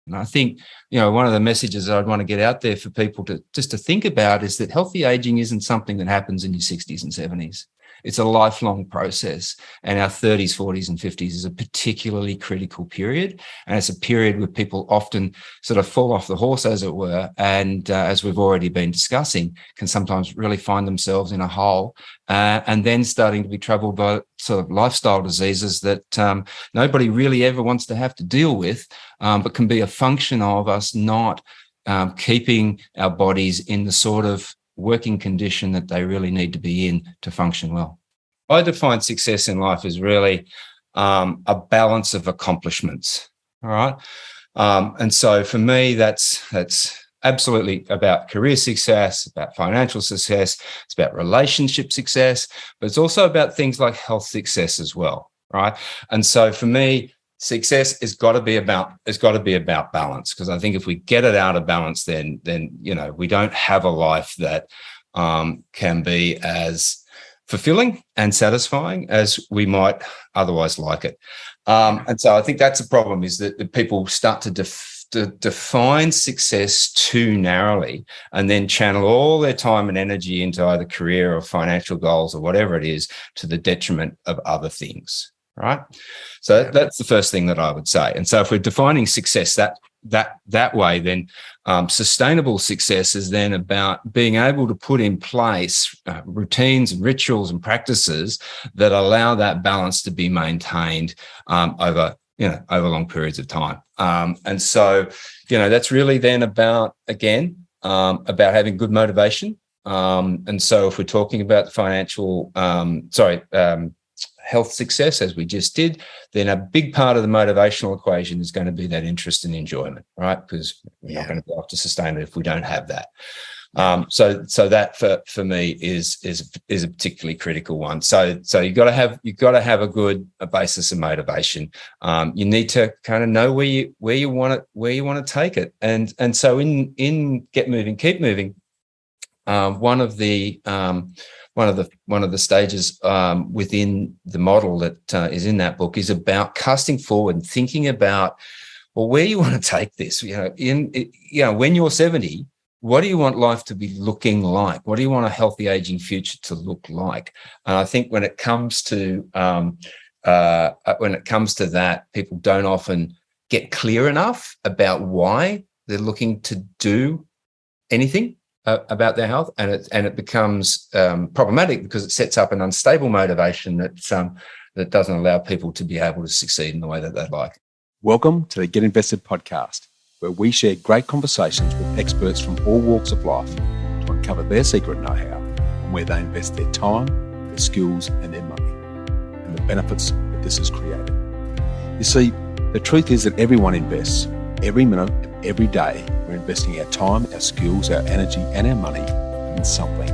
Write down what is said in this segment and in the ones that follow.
And I think, one of the messages I'd want to get out there for people to think about is that healthy aging isn't something that happens in your 60s and 70s. It's a lifelong process, and our 30s, 40s, and 50s is a particularly critical period. And it's a period where people often sort of fall off the horse, as it were, and as we've already been discussing, can sometimes really find themselves in a hole and then starting to be troubled by sort of lifestyle diseases that nobody really ever wants to have to deal with, but can be a function of us not keeping our bodies in the sort of working condition that they really need to be in to function well. I define success in life as really a balance of accomplishments. All right. And so for me, that's absolutely about career success, about financial success, it's about relationship success, but it's also about things like health success as well. Right. And so for me, success has got to be about balance, because I think if we get it out of balance, then we don't have a life that can be as fulfilling and satisfying as we might otherwise like it. And so I think that's a problem, is that people start to define success too narrowly and then channel all their time and energy into either career or financial goals or whatever it is, to the detriment of other things. Right. So that's the first thing that I would say. And so if we're defining success that way, then sustainable success is then about being able to put in place routines and rituals and practices that allow that balance to be maintained over long periods of time. And so, that's really then about having good motivation. And so if we're talking about financial, health success, as we just did, then a big part of the motivational equation is going to be that interest and enjoyment, right? Because we're not going to be able to sustain it if we don't have that. So that for me is a particularly critical one. So you've got to have a basis of motivation. You need to kind of know where you want to take it. And so in Get Moving, Keep Moving, one of the stages within the model that is in that book is about casting forward and thinking about, well, where you want to take this. When you're 70, what do you want life to be looking like? What do you want a healthy aging future to look like? And I think when it comes to that, people don't often get clear enough about why they're looking to do anything about their health, and it becomes problematic because it sets up an unstable motivation that doesn't allow people to be able to succeed in the way that they'd like. Welcome to the Get Invested podcast, where we share great conversations with experts from all walks of life to uncover their secret know-how and where they invest their time, their skills and their money, and the benefits that this has created. You see, the truth is that everyone invests. Every minute of every day, we're investing our time, our skills, our energy and our money in something.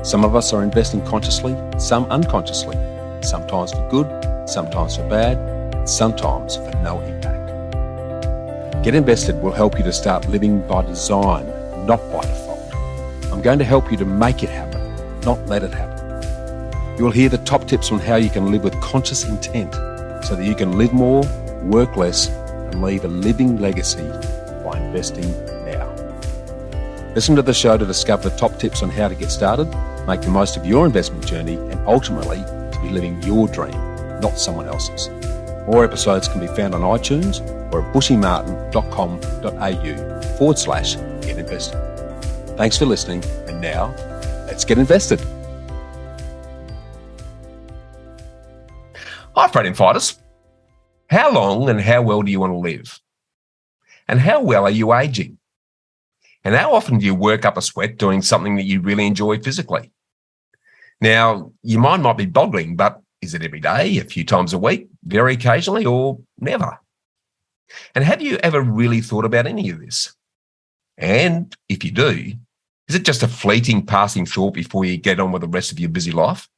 Some of us are investing consciously, some unconsciously, sometimes for good, sometimes for bad, and sometimes for no impact. Get Invested will help you to start living by design, not by default. I'm going to help you to make it happen, not let it happen. You will hear the top tips on how you can live with conscious intent so that you can live more, work less, and leave a living legacy by investing now. Listen to the show to discover the top tips on how to get started, make the most of your investment journey, and ultimately to be living your dream, not someone else's. More episodes can be found on iTunes or at bushymartin.com.au/get invested. Thanks for listening, and now let's get invested. Hi, freedom fighters. How long and how well do you want to live? And how well are you aging? And how often do you work up a sweat doing something that you really enjoy physically? Now, your mind might be boggling, but is it every day, a few times a week, very occasionally, or never? And have you ever really thought about any of this? And if you do, is it just a fleeting passing thought before you get on with the rest of your busy life?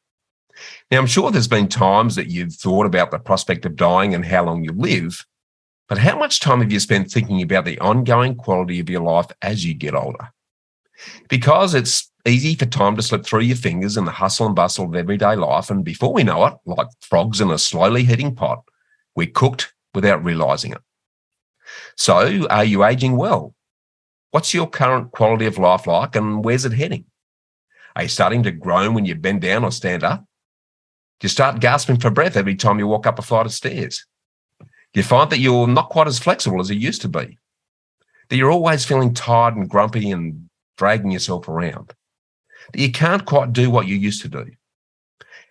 Now, I'm sure there's been times that you've thought about the prospect of dying and how long you live, but how much time have you spent thinking about the ongoing quality of your life as you get older? Because it's easy for time to slip through your fingers in the hustle and bustle of everyday life, and before we know it, like frogs in a slowly heating pot, we're cooked without realising it. So, are you aging well? What's your current quality of life like, and where's it heading? Are you starting to groan when you bend down or stand up? Do you start gasping for breath every time you walk up a flight of stairs? Do you find that you're not quite as flexible as you used to be? That you're always feeling tired and grumpy and dragging yourself around? That you can't quite do what you used to do?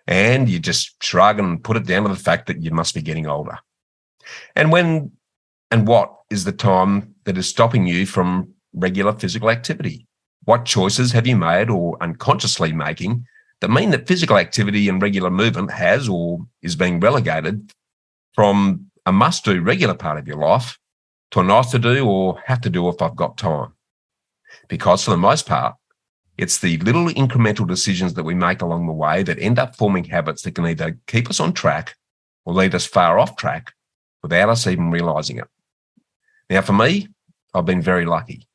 And you just shrug and put it down to the fact that you must be getting older. And when and what is the time that is stopping you from regular physical activity? What choices have you made or unconsciously making that mean that physical activity and regular movement has or is being relegated from a must-do regular part of your life to a nice-to-do or have-to-do if I've got time? Because for the most part, it's the little incremental decisions that we make along the way that end up forming habits that can either keep us on track or lead us far off track without us even realising it. Now, for me, I've been very lucky.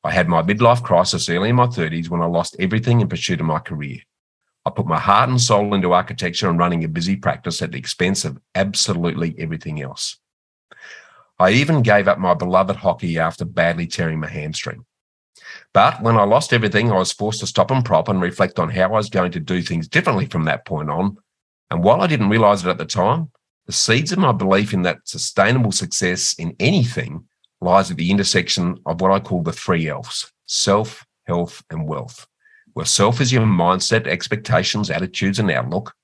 I had my midlife crisis early in my 30s when I lost everything in pursuit of my career. I put my heart and soul into architecture and running a busy practice at the expense of absolutely everything else. I even gave up my beloved hockey after badly tearing my hamstring. But when I lost everything, I was forced to stop and prop and reflect on how I was going to do things differently from that point on. And while I didn't realise it at the time, the seeds of my belief in that sustainable success in anything lies at the intersection of what I call the three L's: self, health, and wealth. Where self is your mindset, expectations, attitudes, and outlook.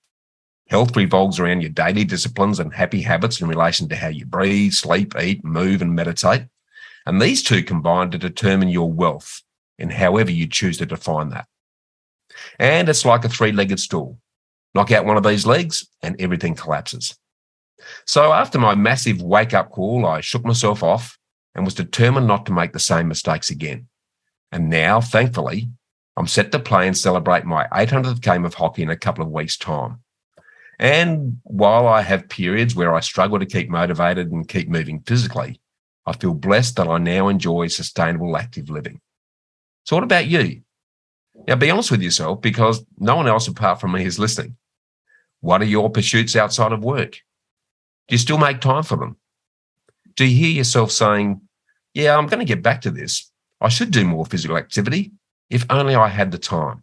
Health revolves around your daily disciplines and happy habits in relation to how you breathe, sleep, eat, move, and meditate. And these two combine to determine your wealth in however you choose to define that. And it's like a three-legged stool. Knock out one of these legs and everything collapses. So after my massive wake-up call, I shook myself off and was determined not to make the same mistakes again. And now, thankfully, I'm set to play and celebrate my 800th game of hockey in a couple of weeks' time. And while I have periods where I struggle to keep motivated and keep moving physically, I feel blessed that I now enjoy sustainable active living. So what about you? Now, be honest with yourself, because no one else apart from me is listening. What are your pursuits outside of work? Do you still make time for them? Do you hear yourself saying, yeah, I'm going to get back to this. I should do more physical activity. If only I had the time.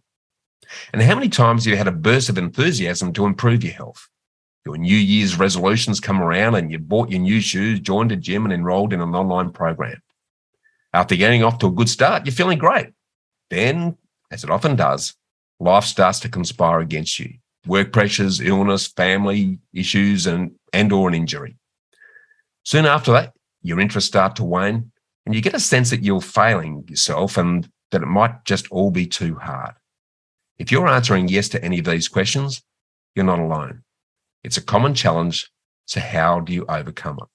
And how many times have you had a burst of enthusiasm to improve your health? Your New Year's resolutions come around and you bought your new shoes, joined a gym and enrolled in an online program. After getting off to a good start, you're feeling great. Then, as it often does, life starts to conspire against you. Work pressures, illness, family issues, and or an injury. Soon after that, your interests start to wane and you get a sense that you're failing yourself and that it might just all be too hard. If you're answering yes to any of these questions, you're not alone. It's a common challenge, so how do you overcome it?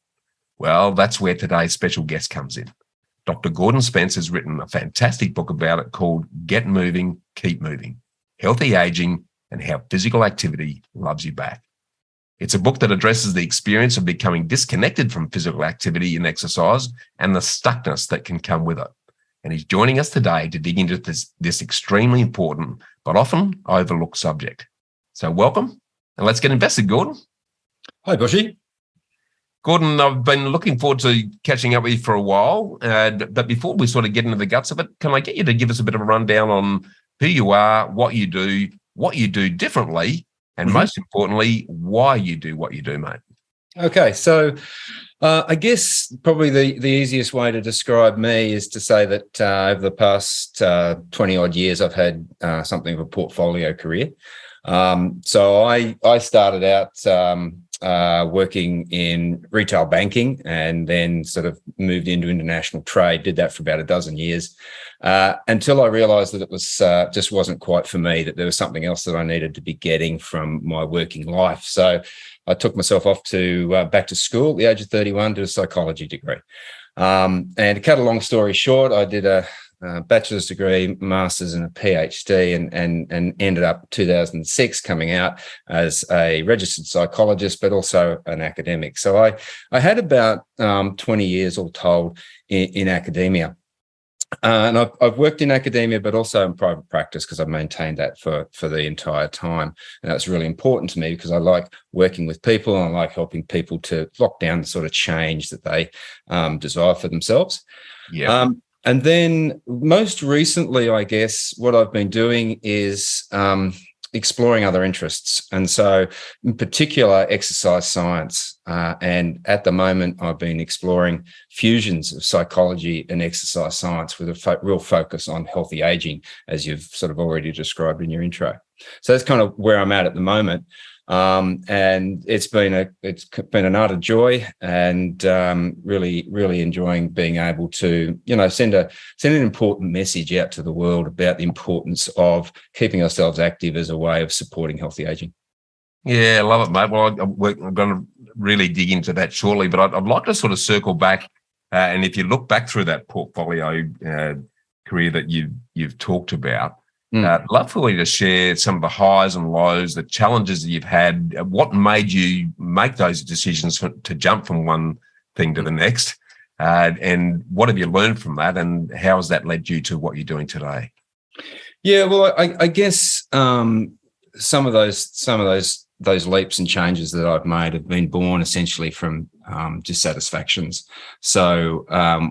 Well, that's where today's special guest comes in. Dr. Gordon Spence has written a fantastic book about it called Get Moving, Keep Moving: Healthy Aging and How Physical Activity Loves You Back. It's a book that addresses the experience of becoming disconnected from physical activity and exercise and the stuckness that can come with it. And he's joining us today to dig into this extremely important but often overlooked subject. So welcome, and let's get invested, Gordon. Hi, Bushy. Gordon, I've been looking forward to catching up with you for a while, but before we sort of get into the guts of it, can I get you to give us a bit of a rundown on who you are, what you do differently, and most importantly, why you do what you do, mate? Okay, so I guess probably the easiest way to describe me is to say that over the past 20-odd years, I've had something of a portfolio career. So I started out working in retail banking and then sort of moved into international trade, did that for about a dozen years until I realised that it was just wasn't quite for me, that there was something else that I needed to be getting from my working life. So I took myself off to back to school at the age of 31, did a psychology degree. And to cut a long story short, I did a bachelor's degree, master's and a PhD, and ended up 2006 coming out as a registered psychologist, but also an academic. So I had about 20 years all told in academia. And I've worked in academia, but also in private practice because I've maintained that for the entire time. And that's really important to me because I like working with people and I like helping people to lock down the sort of change that they desire for themselves. Yeah. And then most recently, I guess, what I've been doing is exploring other interests. And so in particular, exercise science. And at the moment, I've been exploring fusions of psychology and exercise science with a real focus on healthy aging, as you've sort of already described in your intro. So that's kind of where I'm at the moment. And it's been an utter joy, and really enjoying being able to, send an important message out to the world about the importance of keeping ourselves active as a way of supporting healthy aging. Yeah, I love it, mate. Well, I'm going to really dig into that shortly, but I'd like to sort of circle back, and if you look back through that portfolio career that you've talked about. I'd love for you to share some of the highs and lows, the challenges that you've had. What made you make those decisions to jump from one thing to the next? And what have you learned from that? And how has that led you to what you're doing today? Yeah, well, I guess some of those leaps and changes that I've made have been born essentially from dissatisfactions. So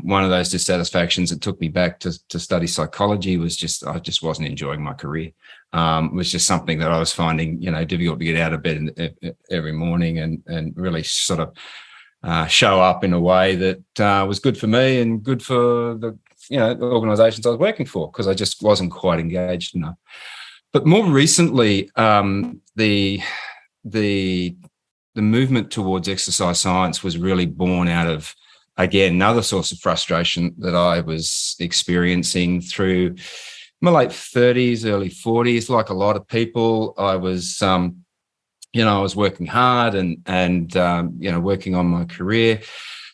one of those dissatisfactions that took me back to study psychology was I just wasn't enjoying my career. It was just something that I was finding, difficult to get out of bed every morning and really sort of show up in a way that was good for me and good for the organizations I was working for, because I just wasn't quite engaged enough. But more recently, the movement towards exercise science was really born out of, again, another source of frustration that I was experiencing through my late 30s, early 40s. Like a lot of people, I was, I was working hard and working on my career,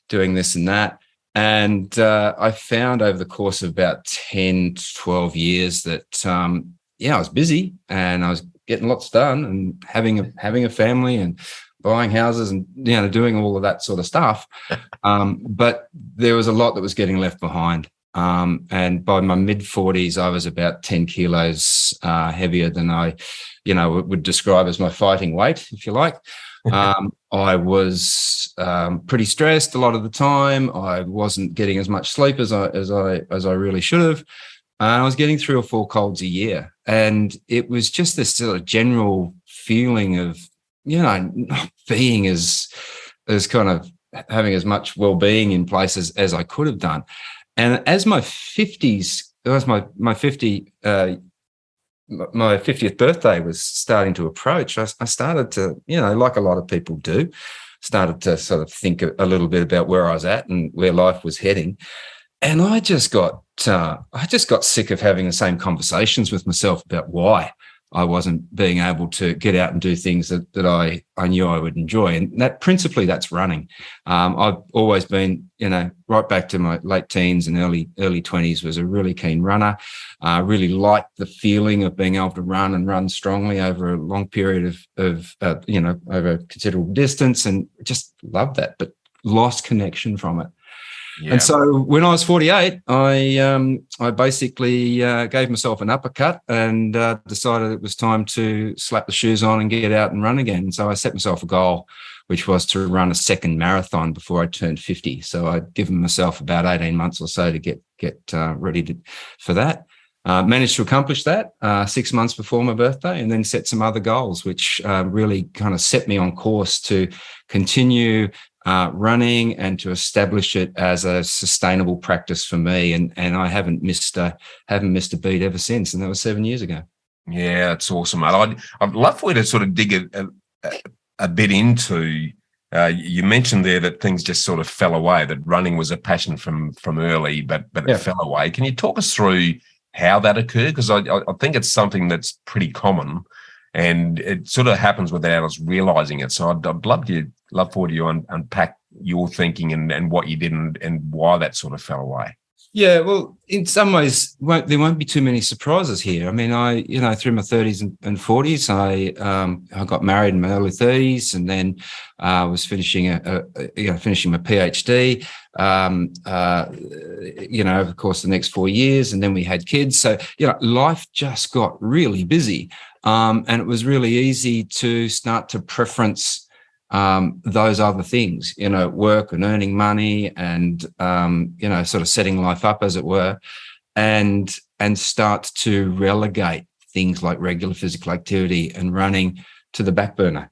doing this and that. And I found over the course of about 10 to 12 years that, I was busy and I was getting lots done and having a family and buying houses and doing all of that sort of stuff, but there was a lot that was getting left behind. And by my mid 40s, I was about 10 kilos heavier than I, would describe as my fighting weight, if you like. I was pretty stressed a lot of the time. I wasn't getting as much sleep as I really should have. I was getting 3 or 4 colds a year, and it was just this sort of general feeling of, not being as kind of having as much well-being in place as I could have done. And as my 50s, as my 50th birthday was starting to approach, I started to, like a lot of people do, started to sort of think a little bit about where I was at and where life was heading. And I just got sick of having the same conversations with myself about why I wasn't being able to get out and do things that I knew I would enjoy. And that's running. I've always been, right back to my late teens and early 20s, was a really keen runner. Really liked the feeling of being able to run strongly over a long period of over a considerable distance, and just loved that, but lost connection from it. Yeah. And so when I was 48, I basically gave myself an uppercut and decided it was time to slap the shoes on and get out and run again. And so I set myself a goal, which was to run a second marathon before I turned 50. So I'd given myself about 18 months or so to get ready for that. Managed to accomplish that 6 months before my birthday, and then set some other goals, which really kind of set me on course to continue running and to establish it as a sustainable practice for me. And I haven't missed a beat ever since. And that was 7 years ago. Yeah, it's awesome, mate. I'd love for you to sort of dig a bit into, you mentioned there that things just sort of fell away, that running was a passion from early, but it fell away. Can you talk us through how that occurred? Because I think it's something that's pretty common, and it sort of happens without us realizing it. So I'd love for you to unpack your thinking and what you did and why that sort of fell away. Yeah, well, in some ways, there won't be too many surprises here. I mean, through my 30s and 40s, I got married in my early 30s, and then was finishing finishing my PhD. Over the course of the next 4 years, and then we had kids. So, life just got really busy, and it was really easy to start to preference those other things, work and earning money and, sort of setting life up, as it were, and start to relegate things like regular physical activity and running to the back burner,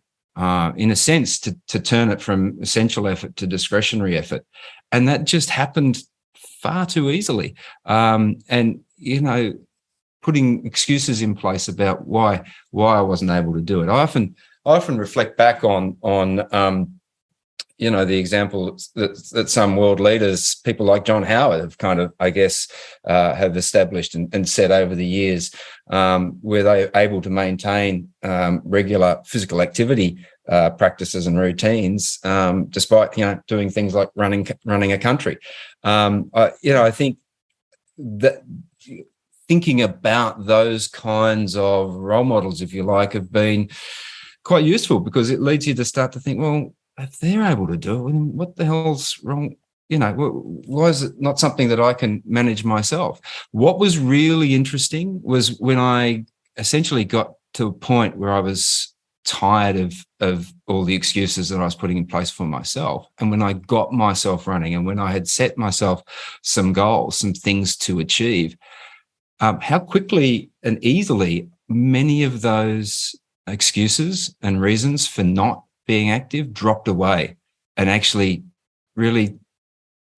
in a sense, to turn it from essential effort to discretionary effort. And that just happened far too easily. Putting excuses in place about why I wasn't able to do it. I often reflect back on the example that some world leaders, people like John Howard, have kind of, I guess, have established and set over the years, where they're able to maintain regular physical activity practices and routines, despite doing things like running a country. I think that thinking about those kinds of role models, if you like, have been quite useful, because it leads you to start to think, well, if they're able to do it, what the hell's wrong? Why is it not something that I can manage myself? What was really interesting was when I essentially got to a point where I was tired of all the excuses that I was putting in place for myself. And when I got myself running, and when I had set myself some goals, some things to achieve, how quickly and easily many of those excuses and reasons for not being active dropped away, and actually really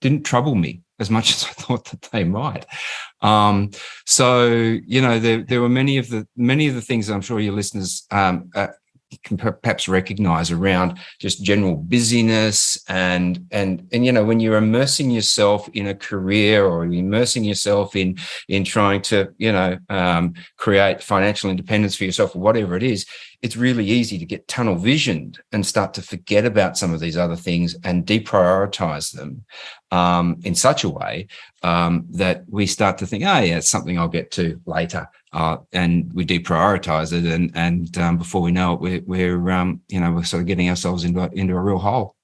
didn't trouble me as much as I thought that they might. There were many of the things that I'm sure your listeners can perhaps recognize around just general busyness and when you're immersing yourself in a career, or immersing yourself in trying to create financial independence for yourself, or whatever it is, it's really easy to get tunnel visioned and start to forget about some of these other things and deprioritize them in such a way that we start to think, oh yeah, it's something I'll get to later. And we deprioritize it, and before we know it, we're sort of getting ourselves into a real hole.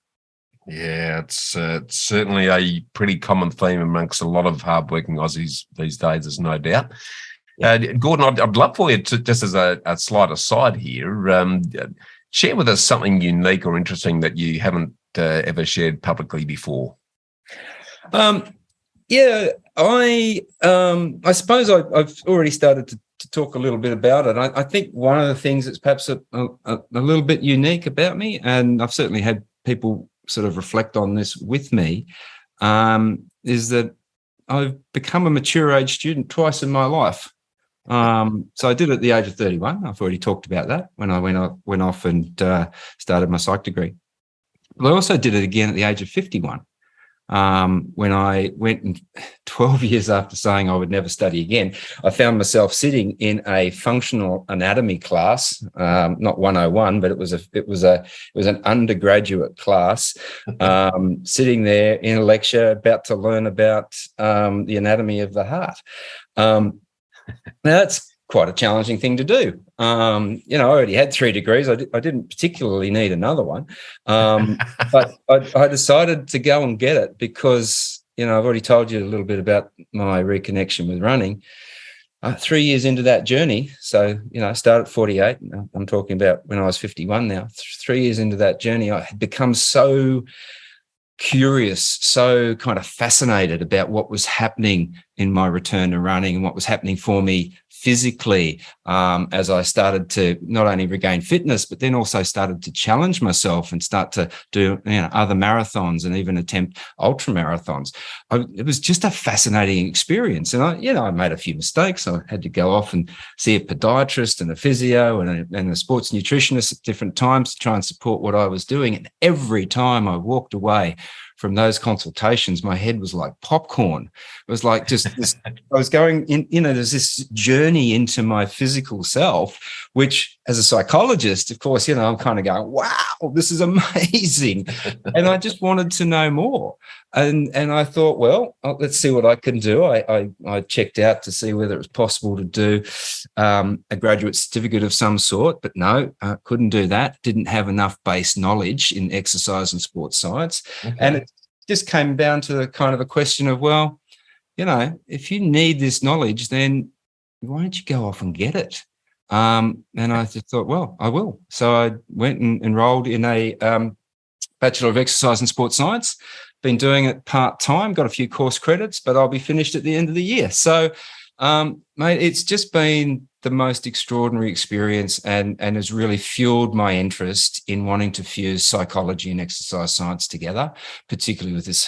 Yeah, it's certainly a pretty common theme amongst a lot of hardworking Aussies these days, there's no doubt. Yeah. Gordon, I'd love for you to, just as a slight aside here, share with us something unique or interesting that you haven't ever shared publicly before. Yeah, I suppose I've already started to talk a little bit about it. I think one of the things that's perhaps a little bit unique about me, and I've certainly had people sort of reflect on this with me, is that I've become a mature age student twice in my life. So I did it at the age of 31. I've already talked about that when I went off and started my psych degree. But I also did it again at the age of 51. When I went, and 12 years after saying I would never study again, I found myself sitting in a functional anatomy class, not 101, but it was an undergraduate class, sitting there in a lecture about to learn about the anatomy of the heart. Now that's quite a challenging thing to do. I already had 3 degrees. I didn't particularly need another one. But I decided to go and get it because, I've already told you a little bit about my reconnection with running. 3 years into that journey, so, I started at 48. I'm talking about when I was 51 now. 3 years into that journey, I had become so curious, so kind of fascinated about what was happening in my return to running and what was happening for me physically, as I started to not only regain fitness, but then also started to challenge myself and start to do other marathons and even attempt ultra marathons. It was just a fascinating experience. And I made a few mistakes. I had to go off and see a podiatrist and a physio and a sports nutritionist at different times to try and support what I was doing. And every time I walked away from those consultations, my head was like popcorn. It was like just this, I was going in, there's this journey into my physical self, which as a psychologist, of course, I'm kind of going, wow, this is amazing. And I just wanted to know more. And I thought, well, let's see what I can do. I checked out to see whether it was possible to do a graduate certificate of some sort, but no, couldn't do that. Didn't have enough base knowledge in exercise and sports science. Okay. And it just came down to the kind of a question of, well, if you need this knowledge, then why don't you go off and get it? And I just thought, well, I will. So I went and enrolled in a Bachelor of Exercise and Sports Science. Been doing it part-time, got a few course credits, but I'll be finished at the end of the year. So, mate, it's just been the most extraordinary experience and has really fueled my interest in wanting to fuse psychology and exercise science together, particularly with this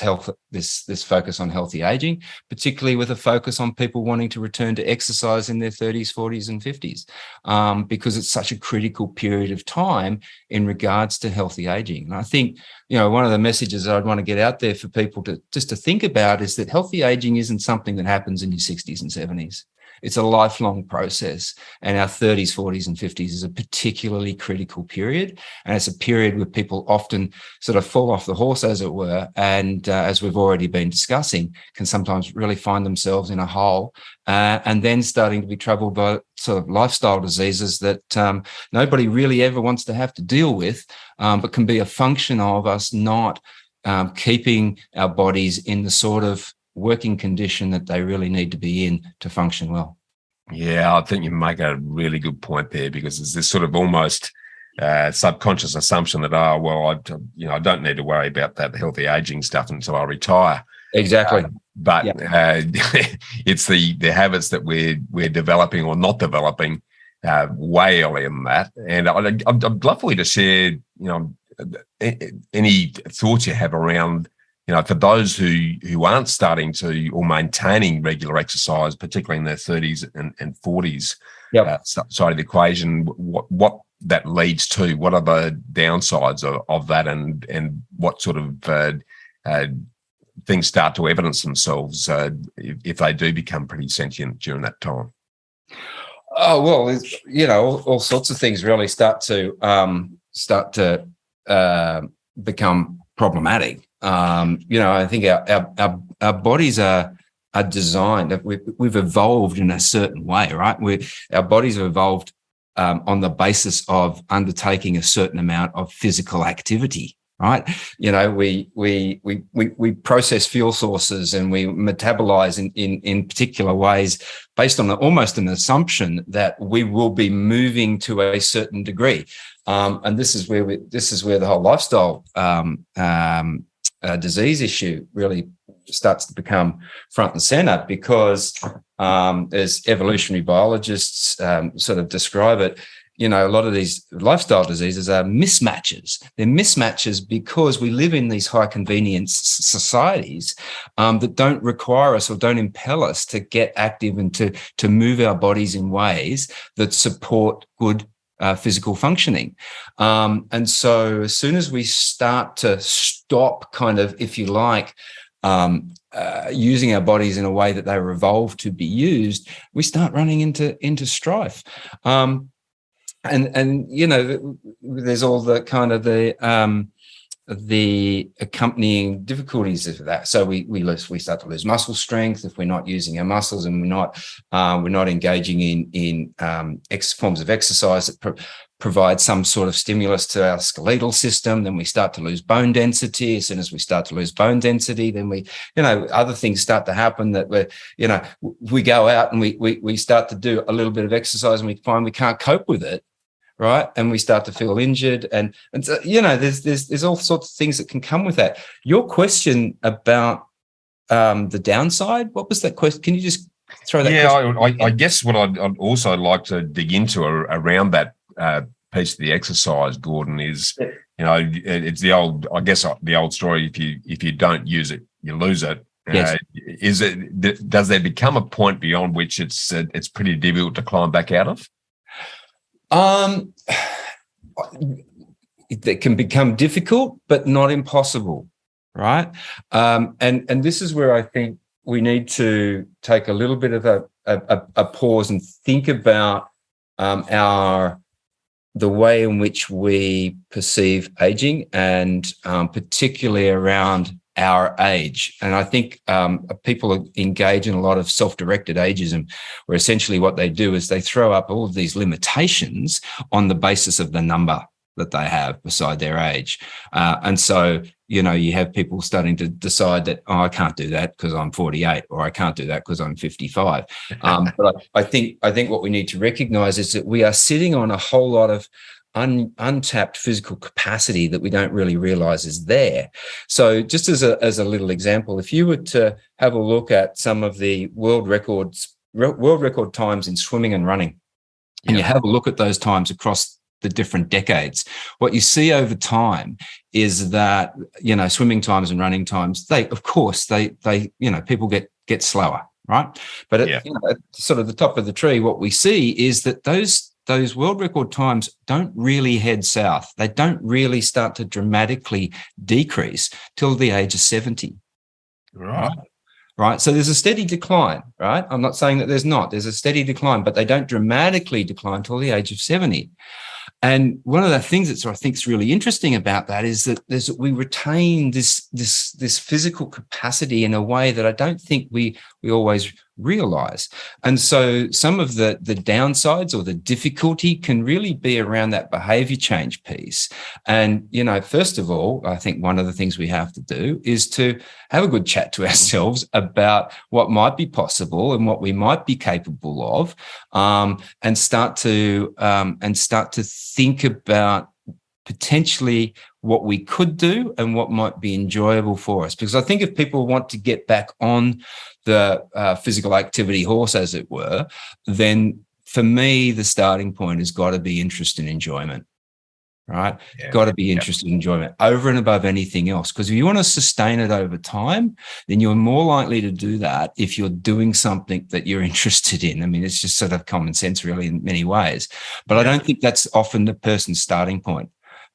focus on healthy aging, particularly with a focus on people wanting to return to exercise in their 30s, 40s and 50s, because it's such a critical period of time in regards to healthy aging. And I think, one of the messages that I'd want to get out there for people to think about is that healthy aging isn't something that happens in your 60s and 70s. It's a lifelong process, and our 30s, 40s and 50s is a particularly critical period. And it's a period where people often sort of fall off the horse, as it were, and as we've already been discussing, can sometimes really find themselves in a hole and then starting to be troubled by sort of lifestyle diseases that nobody really ever wants to have to deal with, but can be a function of us not keeping our bodies in the sort of working condition that they really need to be in to function well. Yeah, I think you make a really good point there, because there's this sort of almost subconscious assumption that, I don't need to worry about that healthy aging stuff until I retire. Exactly. But it's the habits that we're developing or not developing way earlier than that. And I'd love for you to share, any thoughts you have around, for those who aren't starting to or maintaining regular exercise, particularly in their 30s and 40s side of the equation, what that leads to, what are the downsides of that, and what sort of things start to evidence themselves if they do become pretty sentient during that time? Oh, well, all sorts of things really start to become problematic. I think our bodies are designed. We've evolved in a certain way, right? Our bodies have evolved on the basis of undertaking a certain amount of physical activity, right? We process fuel sources and we metabolize in particular ways based on almost an assumption that we will be moving to a certain degree. And this is where the whole lifestyle disease issue really starts to become front and center, because as evolutionary biologists sort of describe it, a lot of these lifestyle diseases are mismatches. They're mismatches because we live in these high convenience societies that don't require us or don't impel us to get active and to move our bodies in ways that support good physical functioning. And so as soon as we start to stop kind of, if you like, using our bodies in a way that they were evolved to be used, we start running into strife. And there's all the kind of the accompanying difficulties of that. So we start to lose muscle strength if we're not using our muscles, and we're not engaging in forms of exercise that provide some sort of stimulus to our skeletal system. Then we start to lose bone density. As soon as we start to lose bone density, then other things start to happen that we go out and we start to do a little bit of exercise and we find we can't cope with it. Right. And we start to feel injured. And so, there's all sorts of things that can come with that. Your question about the downside, what was that question? Can you just throw that question? I guess what I'd also like to dig into around that piece of the exercise, Gordon, is, it's the old story. If you don't use it, you lose it. Yes. Does there become a point beyond which it's pretty difficult to climb back out of? It can become difficult, but not impossible, right? And this is where I think we need to take a little bit of a pause and think about our the way in which we perceive aging, and particularly around our age. And I think people engage in a lot of self-directed ageism, where essentially what they do is they throw up all of these limitations on the basis of the number that they have beside their age. And so, you have people starting to decide that, oh, I can't do that because I'm 48, or I can't do that because I'm 55. But I think what we need to recognize is that we are sitting on a whole lot of untapped physical capacity that we don't really realize is there. So just as a little example, if you were to have a look at some of the world record times in swimming and running, and you have a look at those times across the different decades, what you see over time is that, swimming times and running times, people get slower, right? But at sort of the top of the tree, what we see is that those world record times don't really head south. They don't really start to dramatically decrease till the age of 70. Right. So there's a steady decline, right? I'm not saying that there's not. There's a steady decline, but they don't dramatically decline till the age of 70. And one of the things that I think is really interesting about that is that we retain this physical capacity in a way that I don't think we always realize. And so some of the downsides or the difficulty can really be around that behavior change piece. And, first of all, I think one of the things we have to do is to have a good chat to ourselves about what might be possible and what we might be capable of, and start to think about potentially what we could do and what might be enjoyable for us. Because I think if people want to get back on the physical activity horse, as it were, then for me, the starting point has got to be interest and enjoyment, right? Got to be interest and enjoyment over and above anything else. Because if you want to sustain it over time, then you're more likely to do that if you're doing something that you're interested in. I mean, it's just sort of common sense, really, in many ways. But I don't think that's often the person's starting point.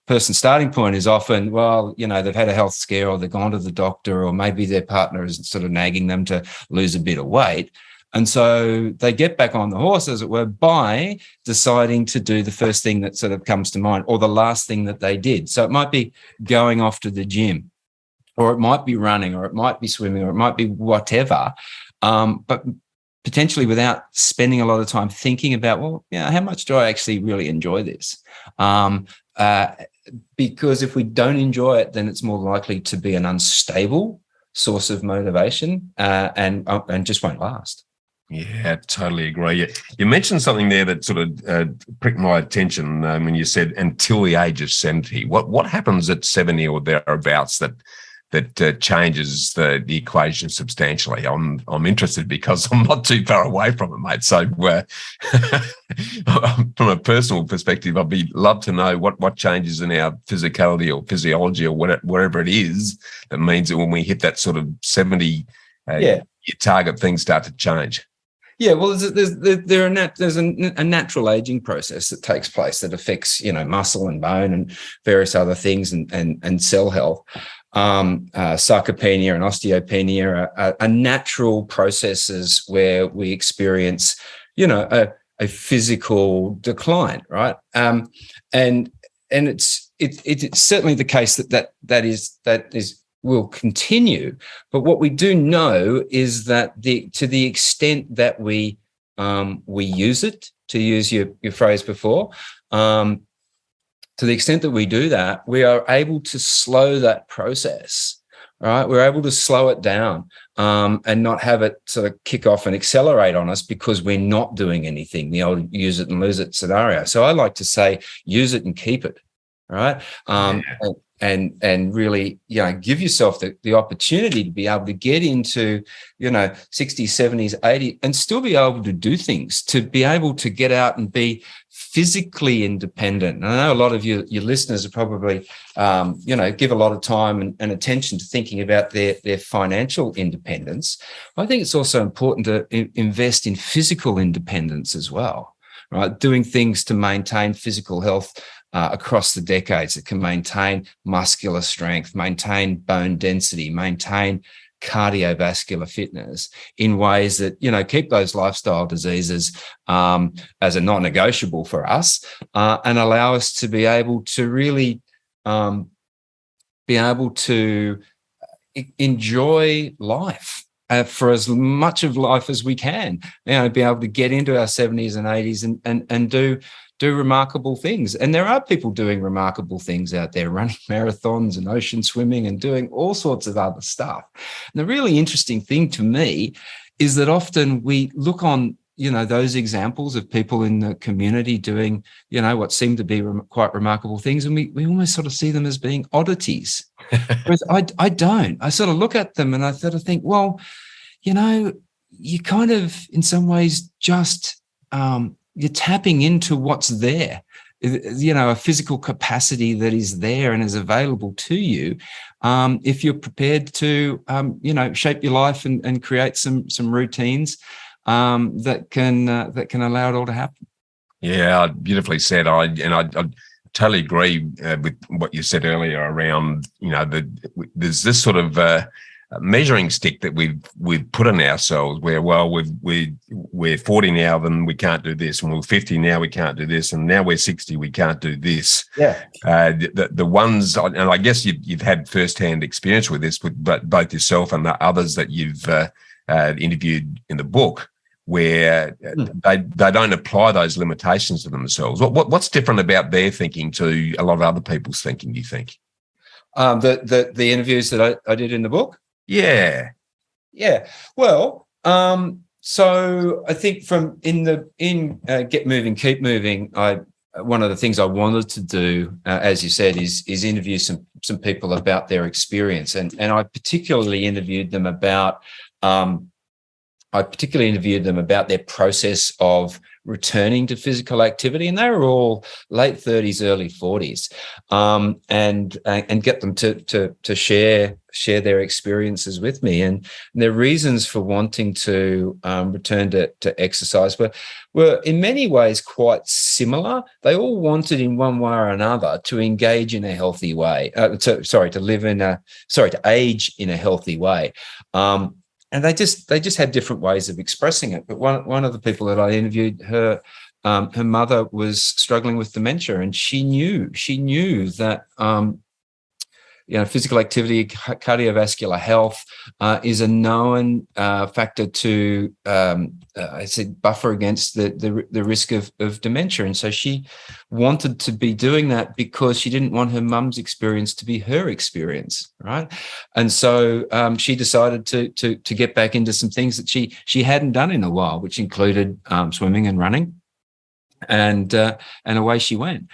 Person's starting point is often, they've had a health scare, or they've gone to the doctor, or maybe their partner is sort of nagging them to lose a bit of weight. And so they get back on the horse, as it were, by deciding to do the first thing that sort of comes to mind, or the last thing that they did. So it might be going off to the gym, or it might be running, or it might be swimming, or it might be whatever, but potentially without spending a lot of time thinking about, how much do I actually really enjoy this? Because if we don't enjoy it, then it's more likely to be an unstable source of motivation, and just won't last. Yeah, totally agree. You mentioned something there that sort of pricked my attention when you said until the age of 70. What happens at 70 or thereabouts that changes the equation substantially? I'm interested because I'm not too far away from it, mate. So from a personal perspective, I'd love to know what changes in our physicality or physiology or whatever it is that means that when we hit that sort of 70 year target, things start to change. Yeah, well, there's a natural aging process that takes place that affects, muscle and bone and various other things, and cell health. Sarcopenia and osteopenia are natural processes where we experience, a physical decline, right? And it's certainly the case that is will continue. But what we do know is that to the extent that we use it, to use your phrase before, to the extent that we do that, we are able to slow that process, right? We're able to slow it down, and not have it sort of kick off and accelerate on us because we're not doing anything, the old use it and lose it scenario. So I like to say, use it and keep it, right? And really, give yourself the opportunity to be able to get into, 60s, 70s, 80s, and still be able to do things, to be able to get out and be physically independent. And I know a lot of your listeners are probably, give a lot of time and attention to thinking about their financial independence. I think it's also important to invest in physical independence as well, right? Doing things to maintain physical health across the decades that can maintain muscular strength, maintain bone density, maintain cardiovascular fitness in ways that, keep those lifestyle diseases as a non-negotiable for us, and allow us to be able to really be able to enjoy life for as much of life as we can, be able to get into our 70s and 80s and do remarkable things. And there are people doing remarkable things out there, running marathons and ocean swimming and doing all sorts of other stuff. And the really interesting thing to me is that often we look on, those examples of people in the community doing, what seem to be quite remarkable things, and we almost sort of see them as being oddities. Whereas I don't. I sort of look at them and I sort of think, well, you kind of, in some ways, just you're tapping into what's there, a physical capacity that is there and is available to you, if you're prepared to, shape your life and create some routines that can allow it all to happen. Yeah, beautifully said. I totally agree with what you said earlier around, there's this sort of measuring stick that we've put on ourselves where, well, we're 40 now, then we can't do this, and we're 50 now, we can't do this, and now we're 60, we can't do this. Yeah. The ones, and I guess you've had firsthand experience with this, but both yourself and the others that you've interviewed in the book, where they don't apply those limitations to themselves. What's different about their thinking to a lot of other people's thinking, do you think? The interviews that I did in the book? Yeah. Well, so I think in Get Moving, Keep Moving, one of the things I wanted to do, as you said, is interview some people about their experience, and I particularly interviewed them about their process of returning to physical activity, and they were all late 30s, early 40s, and get them to share their experiences with me, and their reasons for wanting to return to exercise were in many ways quite similar. They all wanted, in one way or another, to engage in a healthy way, to age in a healthy way. And they just had different ways of expressing it. But one of the people that I interviewed, her mother was struggling with dementia, and she knew that physical activity, cardiovascular health is a known factor to buffer against the risk of dementia. And so she wanted to be doing that because she didn't want her mum's experience to be her experience, right? And so she decided to get back into some things that she hadn't done in a while, which included swimming and running, and away she went.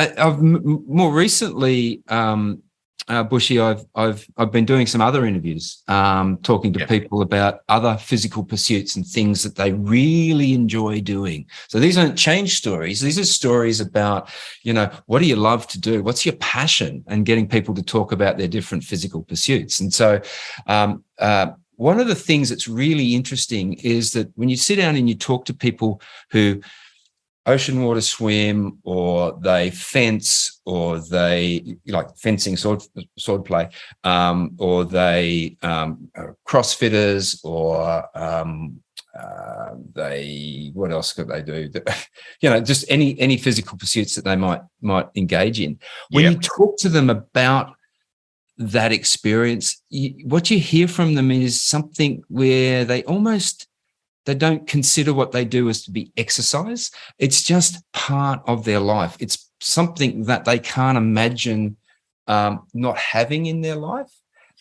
I've more recently, Bushy, I've been doing some other interviews, talking to people about other physical pursuits and things that they really enjoy doing. So these aren't change stories. These are stories about, what do you love to do? What's your passion? And getting people to talk about their different physical pursuits. And so one of the things that's really interesting is that when you sit down and you talk to people who ocean water swim, or they fence, or they like fencing, sword play, or they crossfitters, or what else could they do? Just any physical pursuits that they might engage in. When you talk to them about that experience, what you hear from them is something where they don't consider what they do as to be exercise. It's just part of their life. It's something that they can't imagine not having in their life.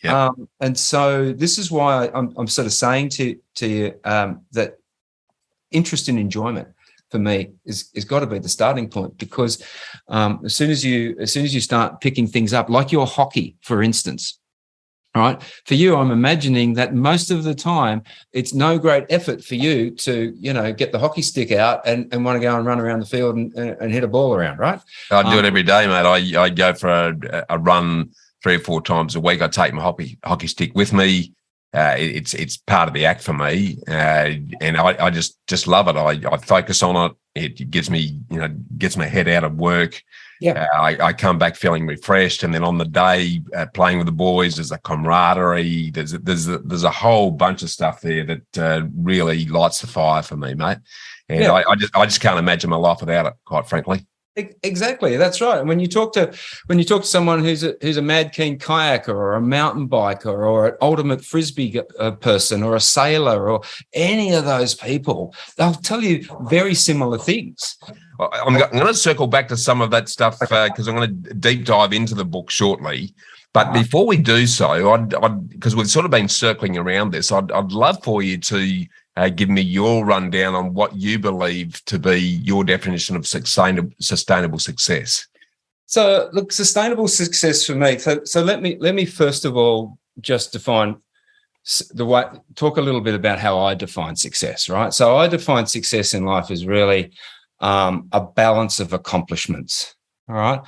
Yeah. And so this is why I'm sort of saying to you that interest and enjoyment for me is got to be the starting point, because as soon as you start picking things up, like your hockey, for instance. All right. For you, I'm imagining that most of the time it's no great effort for you to, get the hockey stick out and want to go and run around the field and hit a ball around, right? I do it every day, mate. I go for a run 3 or 4 times a week. I take my hockey stick with me. It's part of the act for me, and I just love it. I focus on it. It gets me, gets my head out of work. Yeah. I come back feeling refreshed, and then on the day playing with the boys, there's a camaraderie. There's a whole bunch of stuff there that really lights the fire for me, mate. And Yeah. I just can't imagine my life without it, quite frankly. Exactly, that's right. And when you talk to someone who's a mad keen kayaker or a mountain biker or an ultimate frisbee person or a sailor or any of those people, they'll tell you very similar things. I'm going to circle back to some of that stuff because I'm going to deep dive into the book shortly. But before we do so, because we've sort of been circling around this, I'd love for you to give me your rundown on what you believe to be your definition of sustainable success. So, look, sustainable success for me. So let me first of all just talk a little bit about how I define success, right? So I define success in life as really a balance of accomplishments, all right?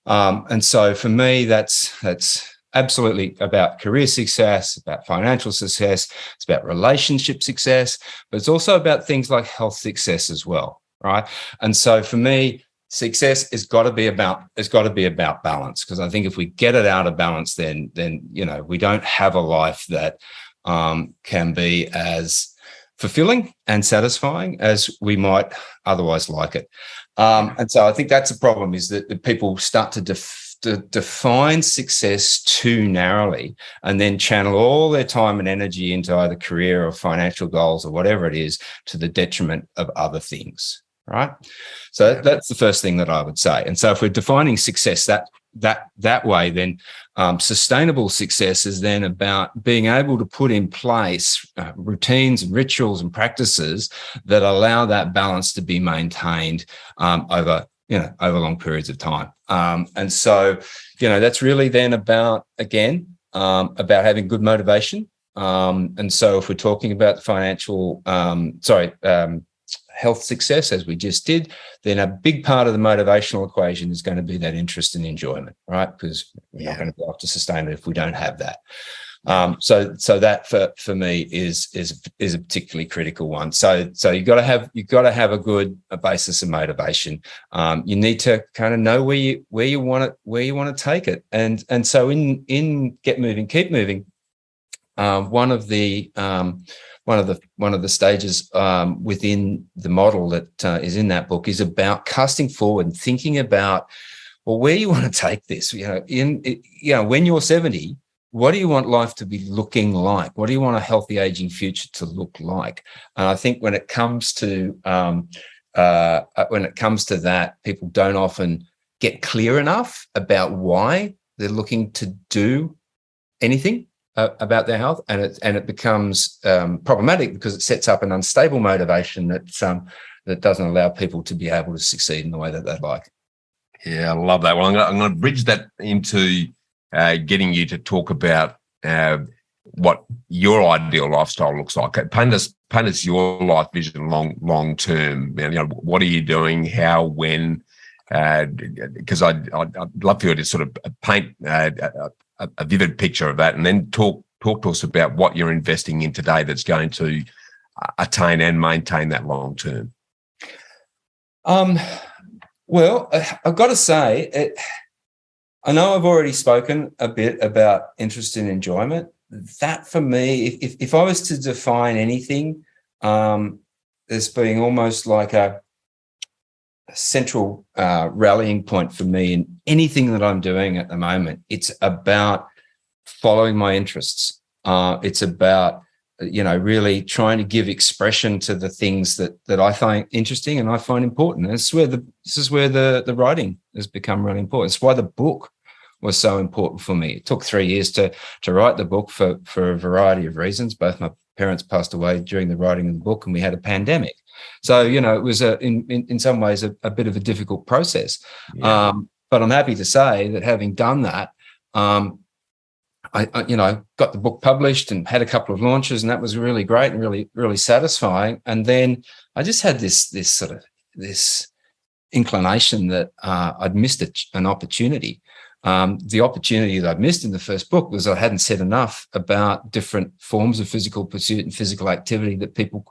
And so for me, that's absolutely about career success, about financial success, it's about relationship success, but it's also about things like health success as well, right? And so for me, success has got to be about balance, because I think if we get it out of balance, then we don't have a life that can be as fulfilling and satisfying as we might otherwise like it. And so I think that's a problem, is that people start to define success too narrowly and then channel all their time and energy into either career or financial goals or whatever it is, to the detriment of other things, right? So that's the first thing that I would say. And so if we're defining success that way, then sustainable success is then about being able to put in place routines and rituals and practices that allow that balance to be maintained over long periods of time. And so, that's really then about having good motivation. And so if we're talking about financial, health success, as we just did, then a big part of the motivational equation is going to be that interest and enjoyment, right? Because we're not going to be able to sustain it if we don't have that. So that for me is a particularly critical one. So you've got to have a good basis of motivation. You need to kind of know where you want to take it. And so in Get Moving, Keep Moving, one of the stages within the model that is in that book is about casting forward and thinking about, well, where you want to take this. When you're 70, what do you want life to be looking like? What do you want a healthy aging future to look like? And I think when it comes to that, people don't often get clear enough about why they're looking to do anything about their health, and it becomes problematic because it sets up an unstable motivation that doesn't allow people to be able to succeed in the way that they'd like. Yeah, I love that. Well, I'm going to bridge that into getting you to talk about what your ideal lifestyle looks like. Paint us your life vision long term. What are you doing? How? When? Because I'd love for you to sort of paint a vivid picture of that, and then talk to us about what you're investing in today that's going to attain and maintain that long term. Well, I've got to say, I know I've already spoken a bit about interest and enjoyment. That for me, if I was to define anything as being almost like a central rallying point for me in anything that I'm doing at the moment, it's about following my interests. It's about really trying to give expression to the things that I find interesting and I find important. And this is where the writing has become really important. It's why the book was so important for me. It took 3 years to write the book for a variety of reasons. Both my parents passed away during the writing of the book, and we had a pandemic. So, it was in some ways a bit of a difficult process. Yeah. But I'm happy to say that having done that, I got the book published and had a couple of launches, and that was really great and really, really satisfying. And then I just had this inclination that I'd missed an opportunity. The opportunity that I missed in the first book was I hadn't said enough about different forms of physical pursuit and physical activity that people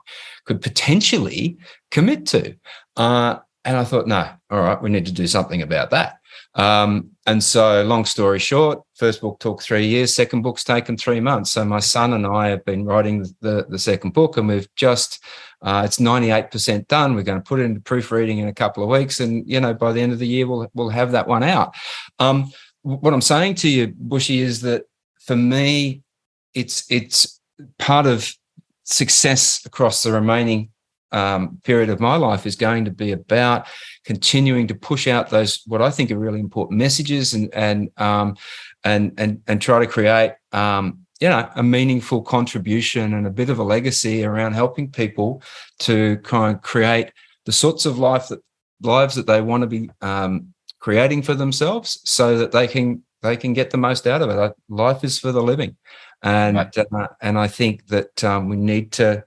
could potentially commit to. And I thought, no, all right, we need to do something about that. And so, long story short, first book took 3 years, second book's taken 3 months. So my son and I have been writing the second book, and we've just, it's 98% done. We're going to put it into proofreading in a couple of weeks. And, by the end of the year, we'll have that one out. What I'm saying to you, Bushy, is that for me, it's part of success across the remaining period of my life is going to be about continuing to push out those what I think are really important messages and try to create a meaningful contribution and a bit of a legacy around helping people to kind of create the sorts of lives that they want to be creating for themselves, so that they can get the most out of it. Life is for the living, and I think that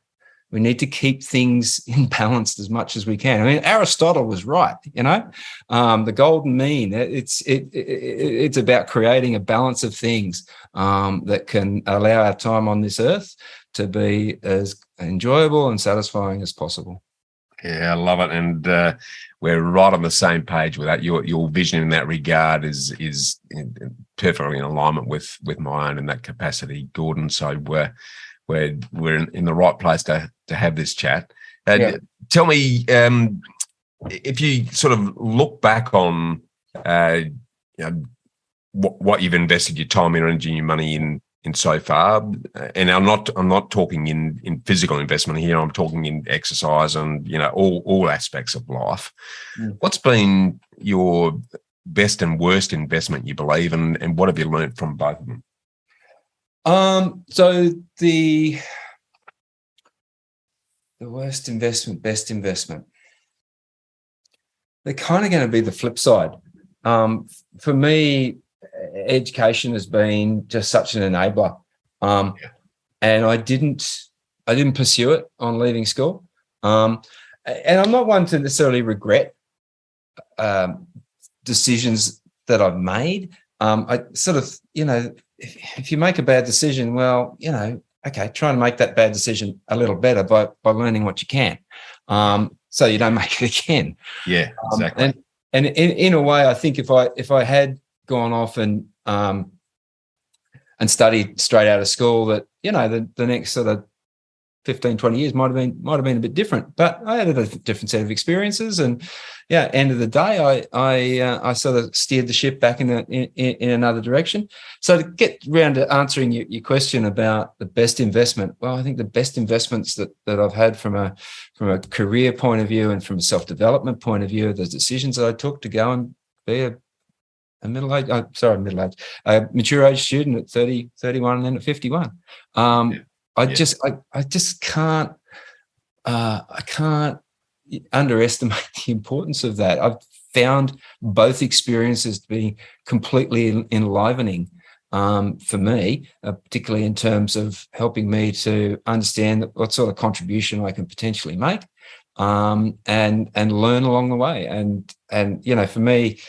we need to keep things in balance as much as we can. I mean, Aristotle was right, the golden mean. It's about creating a balance of things that can allow our time on this earth to be as enjoyable and satisfying as possible. Yeah, I love it, and we're right on the same page with that. Your vision in that regard is perfectly in alignment with my own in that capacity, Gordon. So we're in the right place to have this chat. Tell me, if you sort of look back on what you've invested your time, your energy, and your money in so far, and I'm not talking in physical investment here. I'm talking in exercise and all aspects of life. What's been your best and worst investment, you believe, and what have you learned from both of them? So the worst investment, best investment, they're kind of going to be the flip side. For me, education has been just such an enabler. And I didn't pursue it on leaving school. And I'm not one to necessarily regret decisions that I've made. I sort of, if you make a bad decision, well, okay, try and make that bad decision a little better by learning what you can, so you don't make it again. Yeah, exactly. And in a way, I think if I had gone off and studied straight out of school, that the next sort of 15, 20 years might have been a bit different. But I had a different set of experiences, and end of the day, I sort of steered the ship back in another direction. So to get around to answering your question about the best investment, well, I think the best investments that I've had from a career point of view and from a self-development point of view, the decisions that I took to go and be a mature age student at 30, 31, and then at 51. I just can't underestimate the importance of that. I've found both experiences to be completely enlivening for me, particularly in terms of helping me to understand what sort of contribution I can potentially make, and learn along the way. And for me,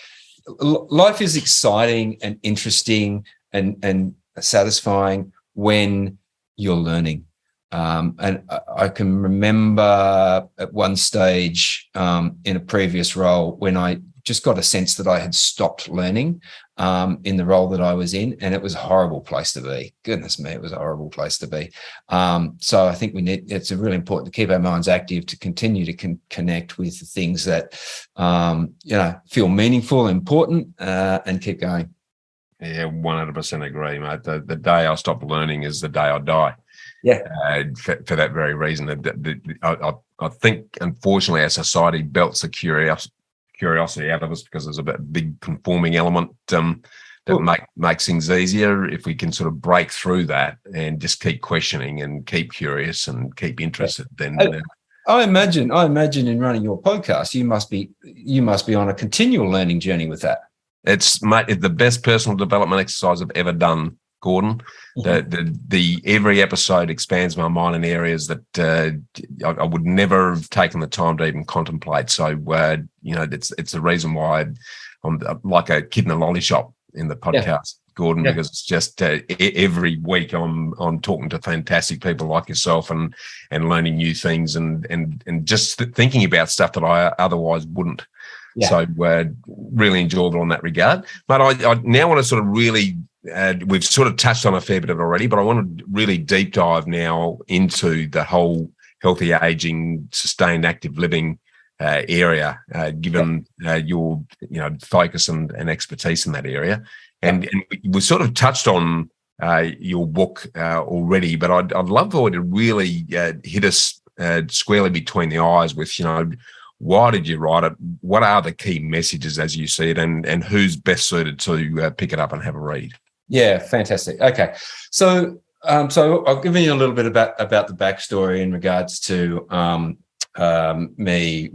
life is exciting and interesting and satisfying when you're learning. And I can remember at one stage in a previous role when I just got a sense that I had stopped learning in the role that I was in, and it was a horrible place to be. Goodness me, it was a horrible place to be. So I think it's really important to keep our minds active, to continue to connect with the things that feel meaningful, important, and keep going. Yeah, 100% agree, mate. The day I stop learning is the day I die. Yeah. For that very reason. I think, unfortunately, our society belts the curiosity out of us because there's a big conforming element that makes things easier. If we can sort of break through that and just keep questioning and keep curious and keep interested, then... I imagine in running your podcast, you must be on a continual learning journey with that. It's the best personal development exercise I've ever done, Gordon. The every episode expands my mind in areas that I would never have taken the time to even contemplate. So it's the reason why I'm like a kid in a lolly shop in the podcast, Gordon, because it's just every week I'm talking to fantastic people like yourself and learning new things and just thinking about stuff that I otherwise wouldn't. So really enjoyable in that regard. But I now want to sort of really, we've sort of touched on a fair bit of it already, but I want to really deep dive now into the whole healthy aging, sustained active living area, given your focus and expertise in that area. And we sort of touched on your book already, but I'd love for you to really hit us squarely between the eyes with, why did you write it? What are the key messages as you see it, and who's best suited to pick it up and have a read? Yeah, fantastic. Okay, so I'll give you a little bit about the backstory in regards to me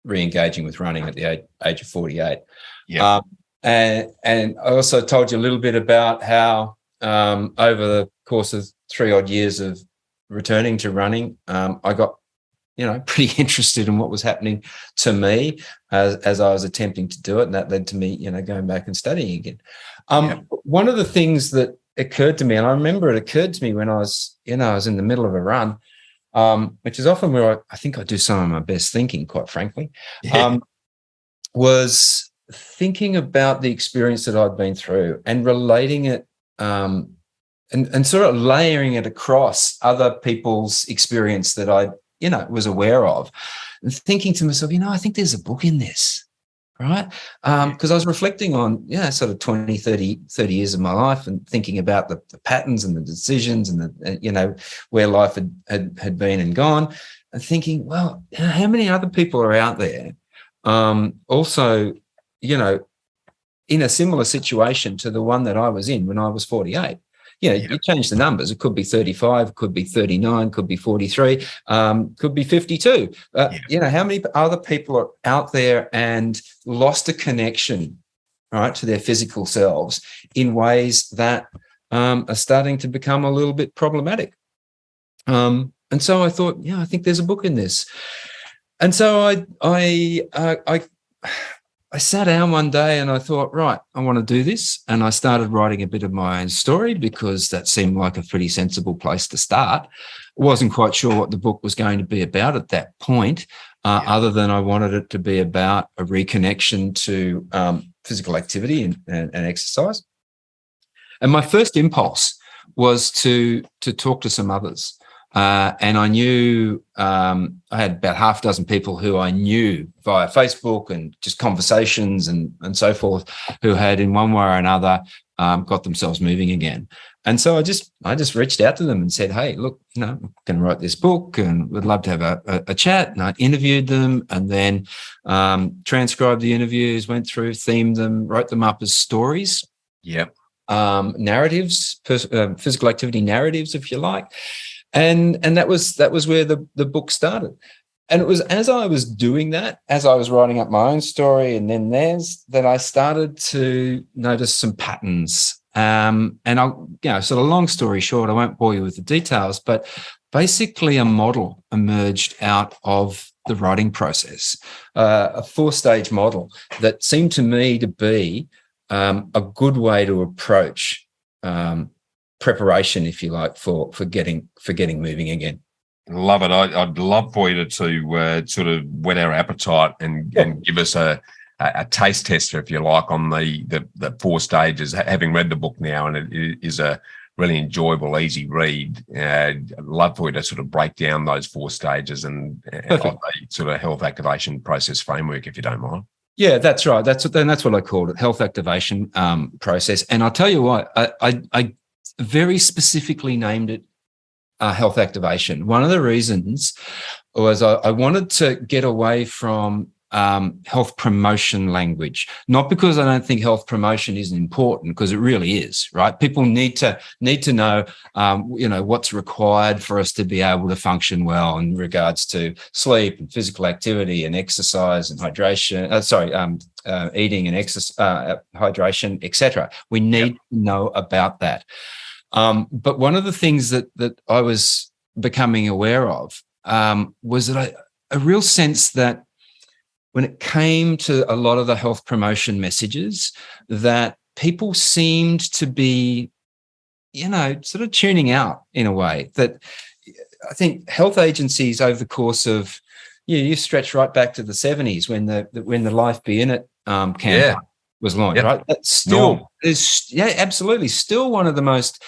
re-engaging with running at the age of 48. Yeah. And I also told you a little bit about how over the course of 3 odd years of returning to running, I got pretty interested in what was happening to me as I was attempting to do it, and that led to me going back and studying again. One of the things that occurred to me, and I remember it occurred to me when I was in the middle of a run, which is often where I think I do some of my best thinking, quite frankly, was thinking about the experience that I'd been through and relating it and sort of layering it across other people's experience that I was aware of, and thinking to myself, I think there's a book in this, right? Because I was reflecting on, sort of 20, 30 years of my life and thinking about the patterns and the decisions and the, where life had been and gone, and thinking, well, how many other people are out there also, in a similar situation to the one that I was in when I was 48. You change the numbers. It could be 35, could be 39, could be 43, could be 52. How many other people are out there and lost a connection, right, to their physical selves in ways that are starting to become a little bit problematic. And so I thought, I think there's a book in this. And so I sat down one day and I thought, right, I want to do this. And I started writing a bit of my own story because that seemed like a pretty sensible place to start. I wasn't quite sure what the book was going to be about at that point, other than I wanted it to be about a reconnection to physical activity and exercise. And my first impulse was to talk to some others. And I knew I had about half a dozen people who I knew via Facebook and just conversations and so forth, who had in one way or another got themselves moving again. And so I just reached out to them and said, hey, look, I'm going to write this book and would love to have a chat. And I interviewed them and then transcribed the interviews, went through, themed them, wrote them up as stories. Yep. Narratives, physical activity narratives, if you like. And that was where the book started. And it was as I was doing that, as I was writing up my own story and then theirs, that I started to notice some patterns. And I'll, sort of long story short, I won't bore you with the details, but basically a model emerged out of the writing process, a 4-stage model that seemed to me to be a good way to approach preparation, if you like, for getting moving again. Love it. I'd love for you to sort of whet our appetite and give us a taste tester, if you like, on the 4 stages. Having read the book now, and it is a really enjoyable, easy read. I'd love for you to sort of break down those 4 stages and the sort of health activation process framework, if you don't mind. Yeah, that's right. That's what I called it, health activation process. And I'll tell you what, I very specifically named it health activation. One of the reasons was I wanted to get away from health promotion language, not because I don't think health promotion isn't important, because it really is, right? People need to know, what's required for us to be able to function well in regards to sleep and physical activity and exercise and hydration. Eating and exercise, hydration, etc. We need to know about that. But one of the things that I was becoming aware of was that a real sense that when it came to a lot of the health promotion messages, that people seemed to be, sort of tuning out in a way. That I think health agencies over the course of, you stretch right back to the 70s when the Life Be In It campaign was launched, Yep. right? That's still absolutely still one of the most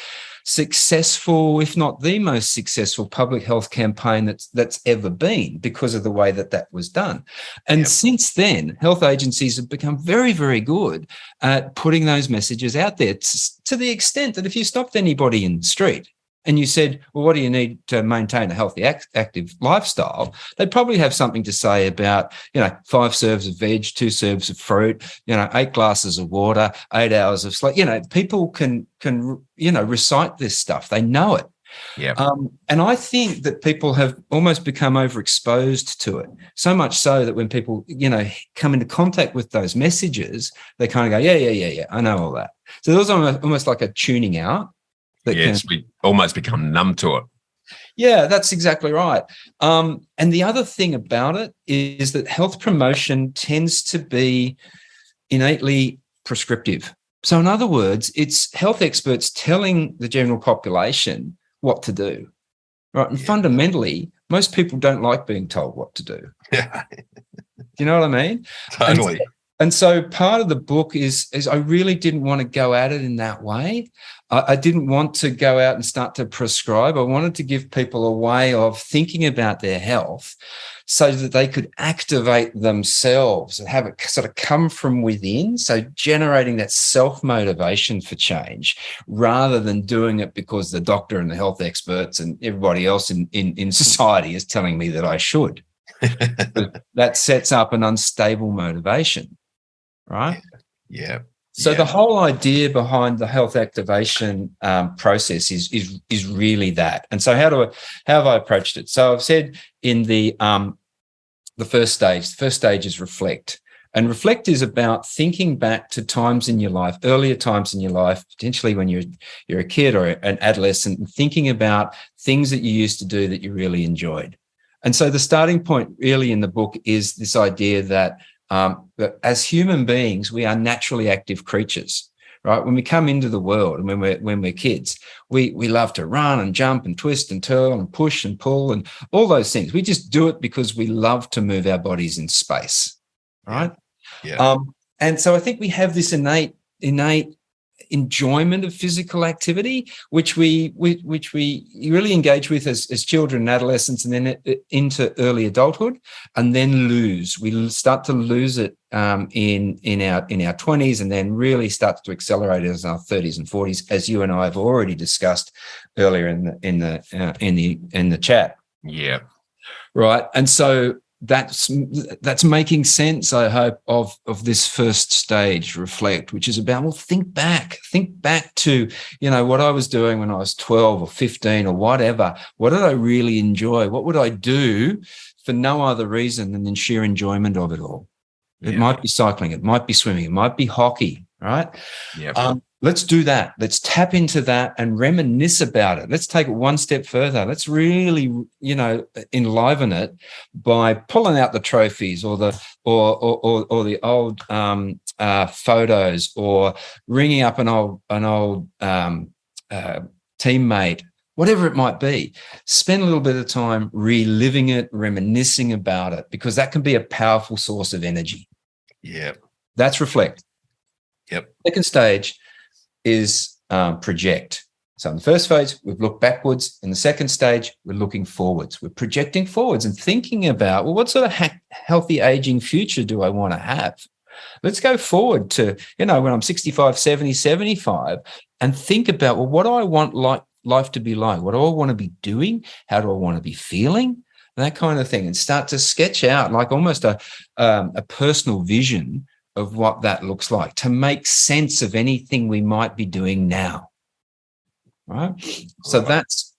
successful, if not the most successful, public health campaign that's ever been, because of the way that was done. And since then, health agencies have become very, very good at putting those messages out there, to the extent that if you stopped anybody in the street and you said, well, what do you need to maintain a healthy, active lifestyle? They'd probably have something to say about, 5 serves of veg, 2 serves of fruit, 8 glasses of water, 8 hours of sleep. People can recite this stuff. They know it. Yeah. And I think that people have almost become overexposed to it, so much so that when people, come into contact with those messages, they kind of go, yeah, I know all that. So there's almost like a tuning out. We almost become numb to it. Yeah, that's exactly right. And the other thing about it is that health promotion tends to be innately prescriptive. So in other words, it's health experts telling the general population what to do, right? And fundamentally, most people don't like being told what to do. Yeah. Do you know what I mean? Totally. And so part of the book is I really didn't want to go at it in that way. I didn't want to go out and start to prescribe. I wanted to give people a way of thinking about their health so that they could activate themselves and have it sort of come from within. So generating that self-motivation for change rather than doing it because the doctor and the health experts and everybody else in society is telling me that I should. That sets up an unstable motivation. Right? Yeah. So the whole idea behind the health activation process is really that. And so how have I approached it? So I've said in the first stage is reflect. And reflect is about thinking back to times in your life, earlier times in your life, potentially when you're a kid or an adolescent, and thinking about things that you used to do that you really enjoyed. And so the starting point really in the book is this idea that as human beings, we are naturally active creatures, right? When we come into the world and when we're kids, we love to run and jump and twist and twirl and push and pull and all those things. We just do it because we love to move our bodies in space, right? Yeah. And so I think we have this innate enjoyment of physical activity, which we really engage with as children and adolescents, and then into early adulthood, and then lose. We start to lose it in our 20s, and then really starts to accelerate as our 30s and 40s, as you and I have already discussed earlier in the chat. Yeah. Right. And so that's making sense, I hope, of this first stage, reflect, which is about, well, think back to, what I was doing when I was 12 or 15 or whatever. What did I really enjoy? What would I do for no other reason than in sheer enjoyment of it all? It might be cycling, it might be swimming, it might be hockey, right? Yeah. Let's do that. Let's tap into that and reminisce about it. Let's take it one step further. Let's really, enliven it by pulling out the trophies or the old photos, or ringing up an old teammate, whatever it might be. Spend a little bit of time reliving it, reminiscing about it, because that can be a powerful source of energy. Yeah. That's reflect. Yep. Second stage is project. So in the first phase, we've looked backwards. In the second stage, we're looking forwards. We're projecting forwards and thinking about, well, what sort of healthy aging future do I want to have? Let's go forward to, when I'm 65, 70, 75, and think about, well, what do I want life to be like? What do I want to be doing? How do I want to be feeling? That kind of thing, and start to sketch out like almost a personal vision of what that looks like, to make sense of anything we might be doing now. Right? So that's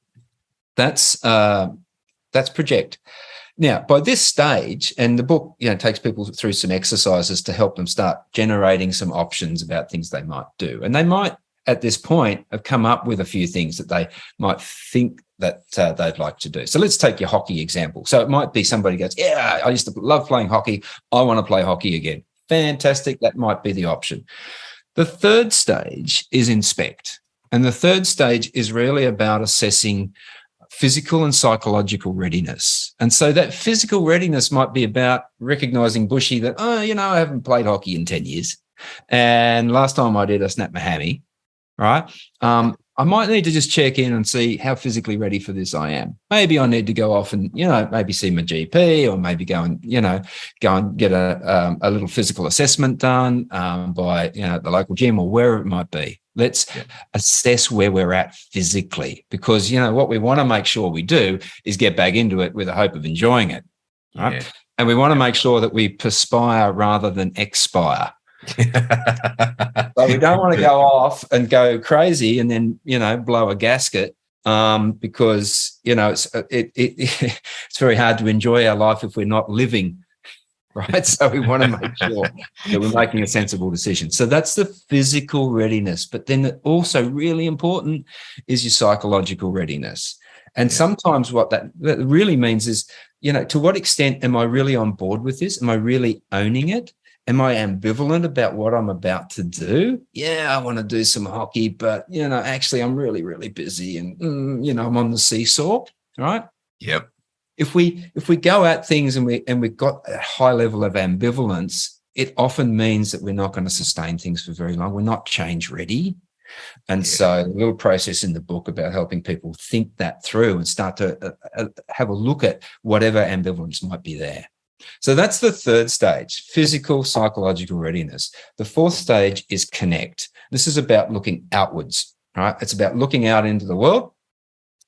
project. Now, by this stage, and the book, takes people through some exercises to help them start generating some options about things they might do. And they might, at this point, have come up with a few things that they might think that they'd like to do. So let's take your hockey example. So it might be somebody goes, yeah, I used to love playing hockey. I want to play hockey again. Fantastic. That might be the option. The third stage is inspect. And the third stage is really about assessing physical and psychological readiness. And so that physical readiness might be about recognizing, Bushy, that, I haven't played hockey in 10 years. And last time I did, I snapped my hammy, right? I might need to just check in and see how physically ready for this I am. Maybe I need to go off and, maybe see my GP, or maybe go and get a little physical assessment done by, the local gym or wherever it might be. Let's assess where we're at physically, because, what we want to make sure we do is get back into it with the hope of enjoying it, right? Yeah. And we want to make sure that we perspire rather than expire. So we don't want to go off and go crazy and then, blow a gasket, because, it's very hard to enjoy our life if we're not living, right? So we want to make sure that we're making a sensible decision. So that's the physical readiness. But then also really important is your psychological readiness. And sometimes what that really means is, to what extent am I really on board with this? Am I really owning it? Am I ambivalent about what I'm about to do? Yeah, I want to do some hockey, but, actually I'm really, really busy and, I'm on the seesaw, right? Yep. If we go at things and we've got a high level of ambivalence, it often means that we're not going to sustain things for very long. We're not change ready. And so a little process in the book about helping people think that through and start to have a look at whatever ambivalence might be there. So that's the third stage, physical, psychological readiness. The fourth stage is connect. This is about looking outwards, right? It's about looking out into the world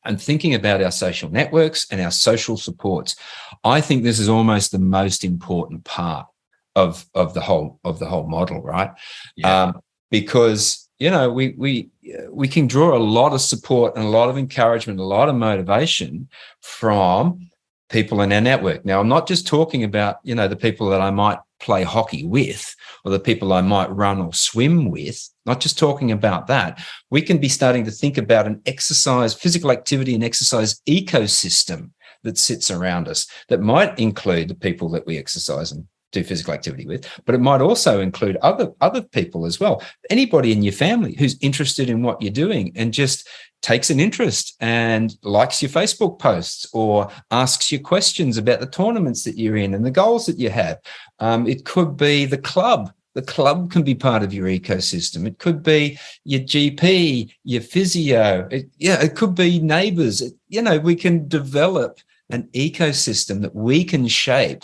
and thinking about our social networks and our social supports. I think this is almost the most important part of the whole model, right? Yeah. Because we can draw a lot of support and a lot of encouragement, a lot of motivation from people in our network. Now, I'm not just talking about, the people that I might play hockey with or the people I might run or swim with, not just talking about that. We can be starting to think about an physical activity and exercise ecosystem that sits around us that might include the people that we exercise and do physical activity with, but it might also include other people as well. Anybody in your family who's interested in what you're doing and just takes an interest and likes your Facebook posts or asks you questions about the tournaments that you're in and the goals that you have. It could be the club. The club can be part of your ecosystem. It could be your GP, your physio. It could be neighbors. We can develop an ecosystem that we can shape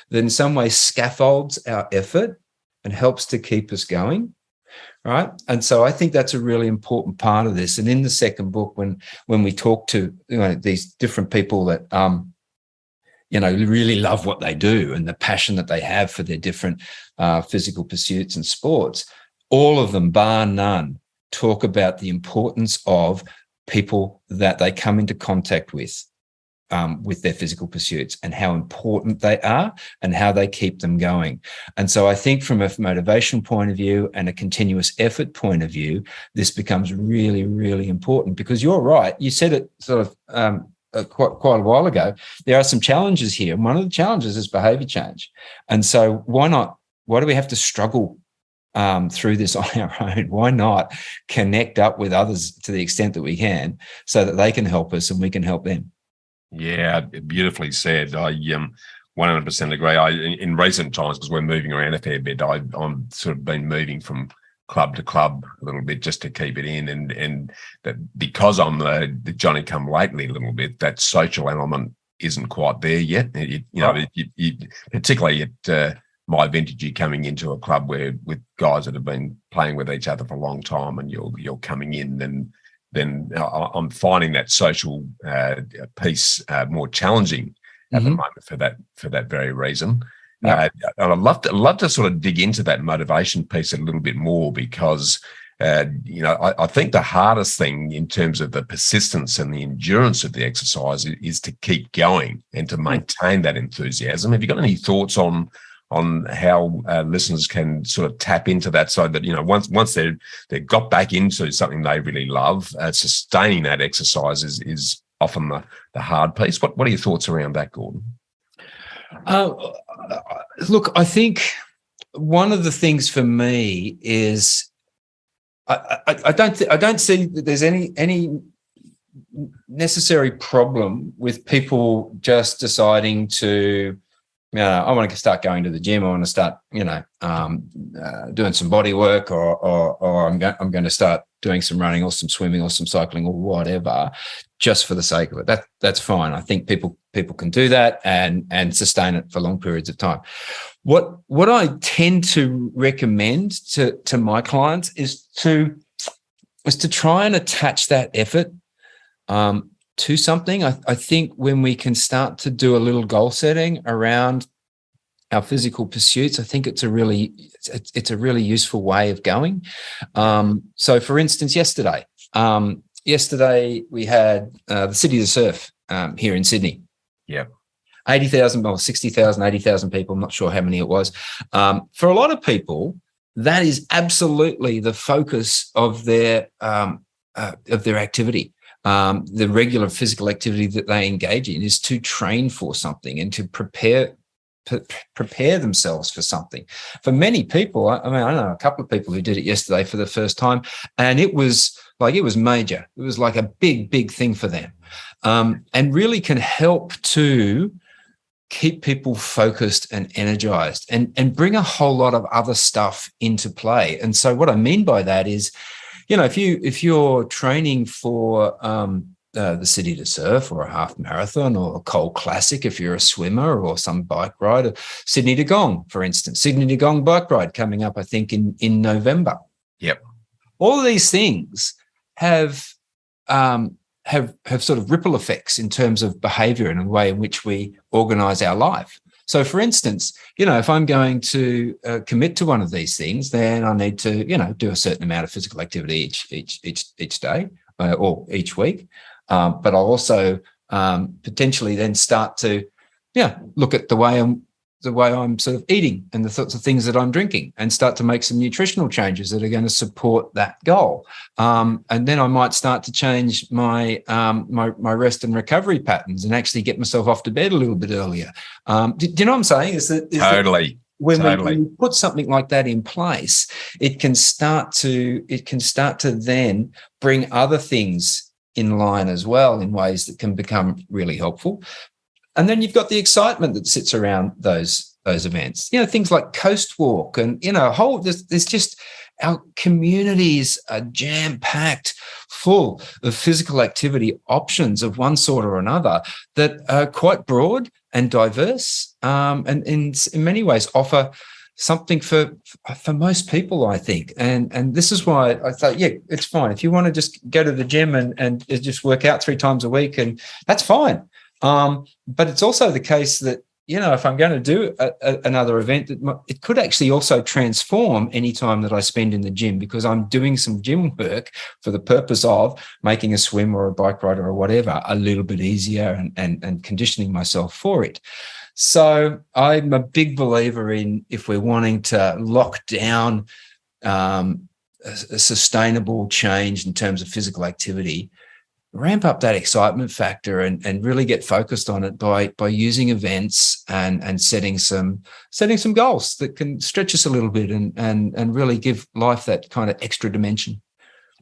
that in some way scaffolds our effort and helps to keep us going, right? And so I think that's a really important part of this. And in the second book, when we talk to these different people that really love what they do and the passion that they have for their different physical pursuits and sports, all of them, bar none, talk about the importance of people that they come into contact with their physical pursuits and how important they are and how they keep them going. And so I think from a motivation point of view and a continuous effort point of view, this becomes really, really important, because you're right. You said it sort of quite a while ago. There are some challenges here. And one of the challenges is behavior change. And so why do we have to struggle through this on our own? Why not connect up with others to the extent that we can so that they can help us and we can help them? Yeah, beautifully said. I 100% agree. In recent times, because we're moving around a fair bit, I'm sort of been moving from club to club a little bit just to keep it in, and that because I'm the Johnny come lately a little bit, that social element isn't quite there yet. Particularly at my vintage, you're coming into a club with guys that have been playing with each other for a long time, and you're coming in, then I'm finding that social piece more challenging at the moment for that very reason. Yep. And I'd love to sort of dig into that motivation piece a little bit more, because I think the hardest thing in terms of the persistence and the endurance of the exercise is to keep going and to maintain that enthusiasm. Have you got any thoughts on how listeners can sort of tap into that, so that once they've got back into something they really love, sustaining that exercise is often the hard piece. What are your thoughts around that, Gordon? Look, I think one of the things for me is I don't see that there's any necessary problem with people just deciding to, I want to start going to the gym. I want to start, doing some body work, or I'm going to start doing some running or some swimming or some cycling or whatever, just for the sake of it. That's fine. I think people can do that and sustain it for long periods of time. What I tend to recommend to my clients is to try and attach that effort to something. I think when we can start to do a little goal setting around our physical pursuits, I think it's a really useful way of going. So, for instance, yesterday we had the City of the Surf here in Sydney. Yeah. 80,000 or 60,000, 80,000 people. I'm not sure how many it was. For a lot of people, that is absolutely the focus of their activity. The regular physical activity that they engage in is to train for something and to prepare themselves for something. For many people, I know a couple of people who did it yesterday for the first time, and it was major. It was like a big thing for them, and really can help to keep people focused and energized and bring a whole lot of other stuff into play. And so what I mean by that is, if you're training for the City to Surf or a half marathon or a cold classic, if you're a swimmer or some bike ride, Sydney to Gong, for instance, Sydney to Gong bike ride coming up, I think in November. Yep. All of these things have sort of ripple effects in terms of behavior and the way in which we organize our life. So, for instance, if I'm going to commit to one of these things, then I need to, do a certain amount of physical activity each day or each week. But I'll also potentially then start to, look at the way I'm sort of eating and the sorts of things that I'm drinking, and start to make some nutritional changes that are going to support that goal. And then I might start to change my my rest and recovery patterns and actually get myself off to bed a little bit earlier. Do you know what I'm saying? Totally. When we put something like that in place, it can start to then bring other things in line as well in ways that can become really helpful. And then you've got the excitement that sits around those events. Things like Coast Walk and there's just, our communities are jam-packed full of physical activity options of one sort or another that are quite broad and diverse, and in many ways offer something for most people, I think. And this is why I thought, it's fine. If you want to just go to the gym and just work out 3 times a week, and that's fine. But it's also the case that, if I'm going to do another event, it could actually also transform any time that I spend in the gym, because I'm doing some gym work for the purpose of making a swim or a bike ride or whatever a little bit easier and conditioning myself for it. So I'm a big believer in, if we're wanting to lock down a sustainable change in terms of physical activity, ramp up that excitement factor and really get focused on it by using events and setting some goals that can stretch us a little bit and really give life that kind of extra dimension.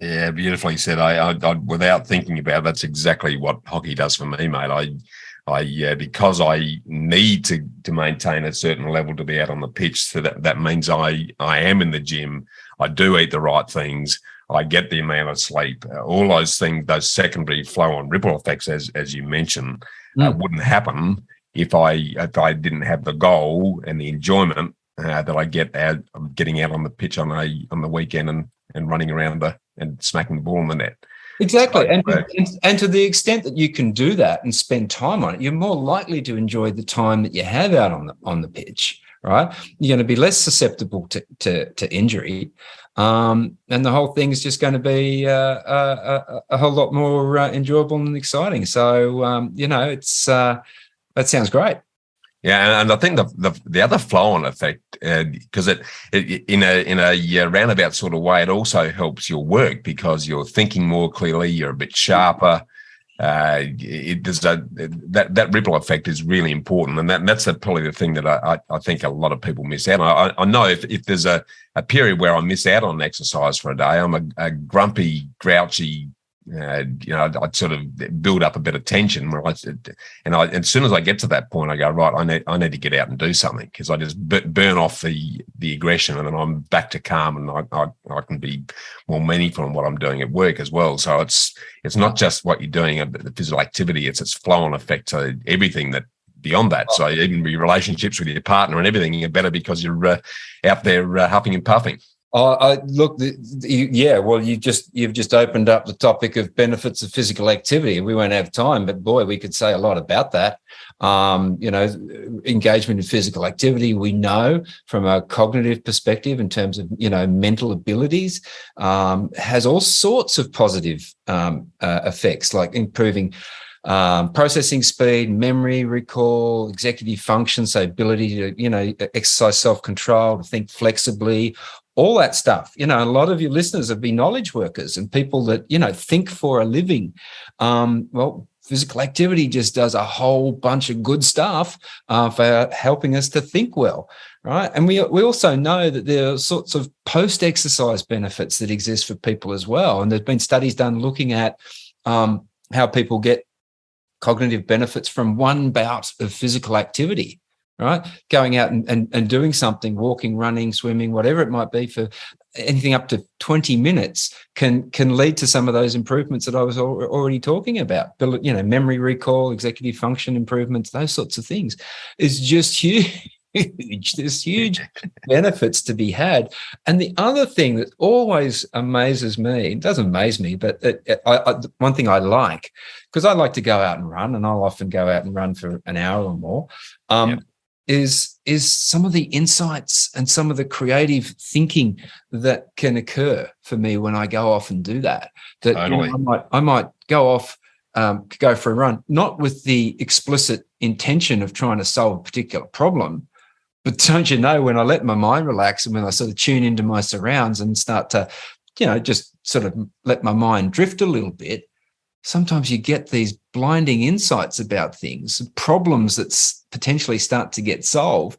Yeah, beautifully said. I without thinking about it, that's exactly what hockey does for me, mate. I because I need to maintain a certain level to be out on the pitch, so that means I am in the gym. I do eat the right things. I get the amount of sleep. All those things, those secondary flow-on ripple effects, as you mentioned, wouldn't happen if I didn't have the goal and the enjoyment that I get out of getting out on the pitch on the weekend and running around and smacking the ball in the net. Exactly. And to the extent that you can do that and spend time on it, you're more likely to enjoy the time that you have out on the pitch, right? You're going to be less susceptible to injury. And the whole thing is just going to be a whole lot more enjoyable and exciting. So, it's that sounds great. Yeah, and I think the other flow-on effect, because it in a roundabout sort of way, it also helps your work because you're thinking more clearly, you're a bit sharper. That ripple effect is really important, and that's probably the thing that I think a lot of people miss out on. I know if there's a period where I miss out on exercise for a day, I'm a grumpy, grouchy, I'd sort of build up a bit of tension and as soon as I get to that point, I go, right, I need to get out and do something, because I just burn off the aggression, and then I'm back to calm, and I can be more meaningful in what I'm doing at work as well. So it's not just what you're doing, the physical activity, it's its flow-on effect to everything that beyond that. So even your relationships with your partner and everything are better because you're out there huffing and puffing. You've just opened up the topic of benefits of physical activity. We won't have time, but boy, we could say a lot about that. Engagement in physical activity, we know from a cognitive perspective in terms of, mental abilities, has all sorts of positive effects, like improving processing speed, memory, recall, executive function, so ability to, exercise self-control, to think flexibly, all that stuff. A lot of your listeners have been knowledge workers and people that, think for a living. Physical activity just does a whole bunch of good stuff for helping us to think well, right? And we also know that there are sorts of post-exercise benefits that exist for people as well. And there's been studies done looking at how people get cognitive benefits from one bout of physical activity, right? Going out and doing something, walking, running, swimming, whatever it might be, for anything up to 20 minutes can lead to some of those improvements that I was already talking about. Memory recall, executive function improvements, those sorts of things is just huge. There's huge benefits to be had. And the other thing that always amazes me, it doesn't amaze me, but one thing I like, because I like to go out and run, and I'll often go out and run for an hour or more, is some of the insights and some of the creative thinking that can occur for me when I go off and do that. Totally. I might go off, go for a run, not with the explicit intention of trying to solve a particular problem, but don't you know, when I let my mind relax and when I sort of tune into my surrounds and start to, just sort of let my mind drift a little bit, sometimes you get these blinding insights about things, problems that potentially start to get solved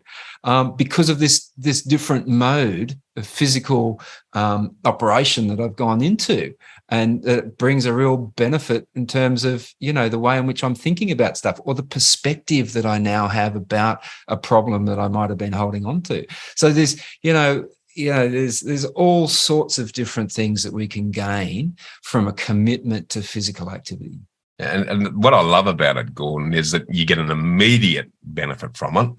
because of this different mode of physical operation that I've gone into. And it brings a real benefit in terms of, the way in which I'm thinking about stuff, or the perspective that I now have about a problem that I might have been holding on to. So there's, there's all sorts of different things that we can gain from a commitment to physical activity. And what I love about it, Gordon, is that you get an immediate benefit from it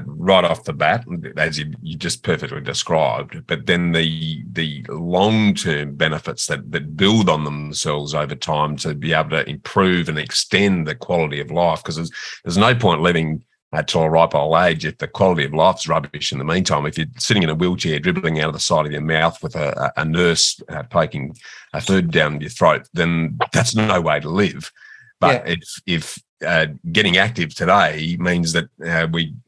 right off the bat, as you just perfectly described. But then the long-term benefits that build on themselves over time to be able to improve and extend the quality of life, because there's no point living till a ripe old age if the quality of life's rubbish in the meantime. If you're sitting in a wheelchair dribbling out of the side of your mouth with a nurse poking a food down your throat, then that's no way to live. But if getting active today means that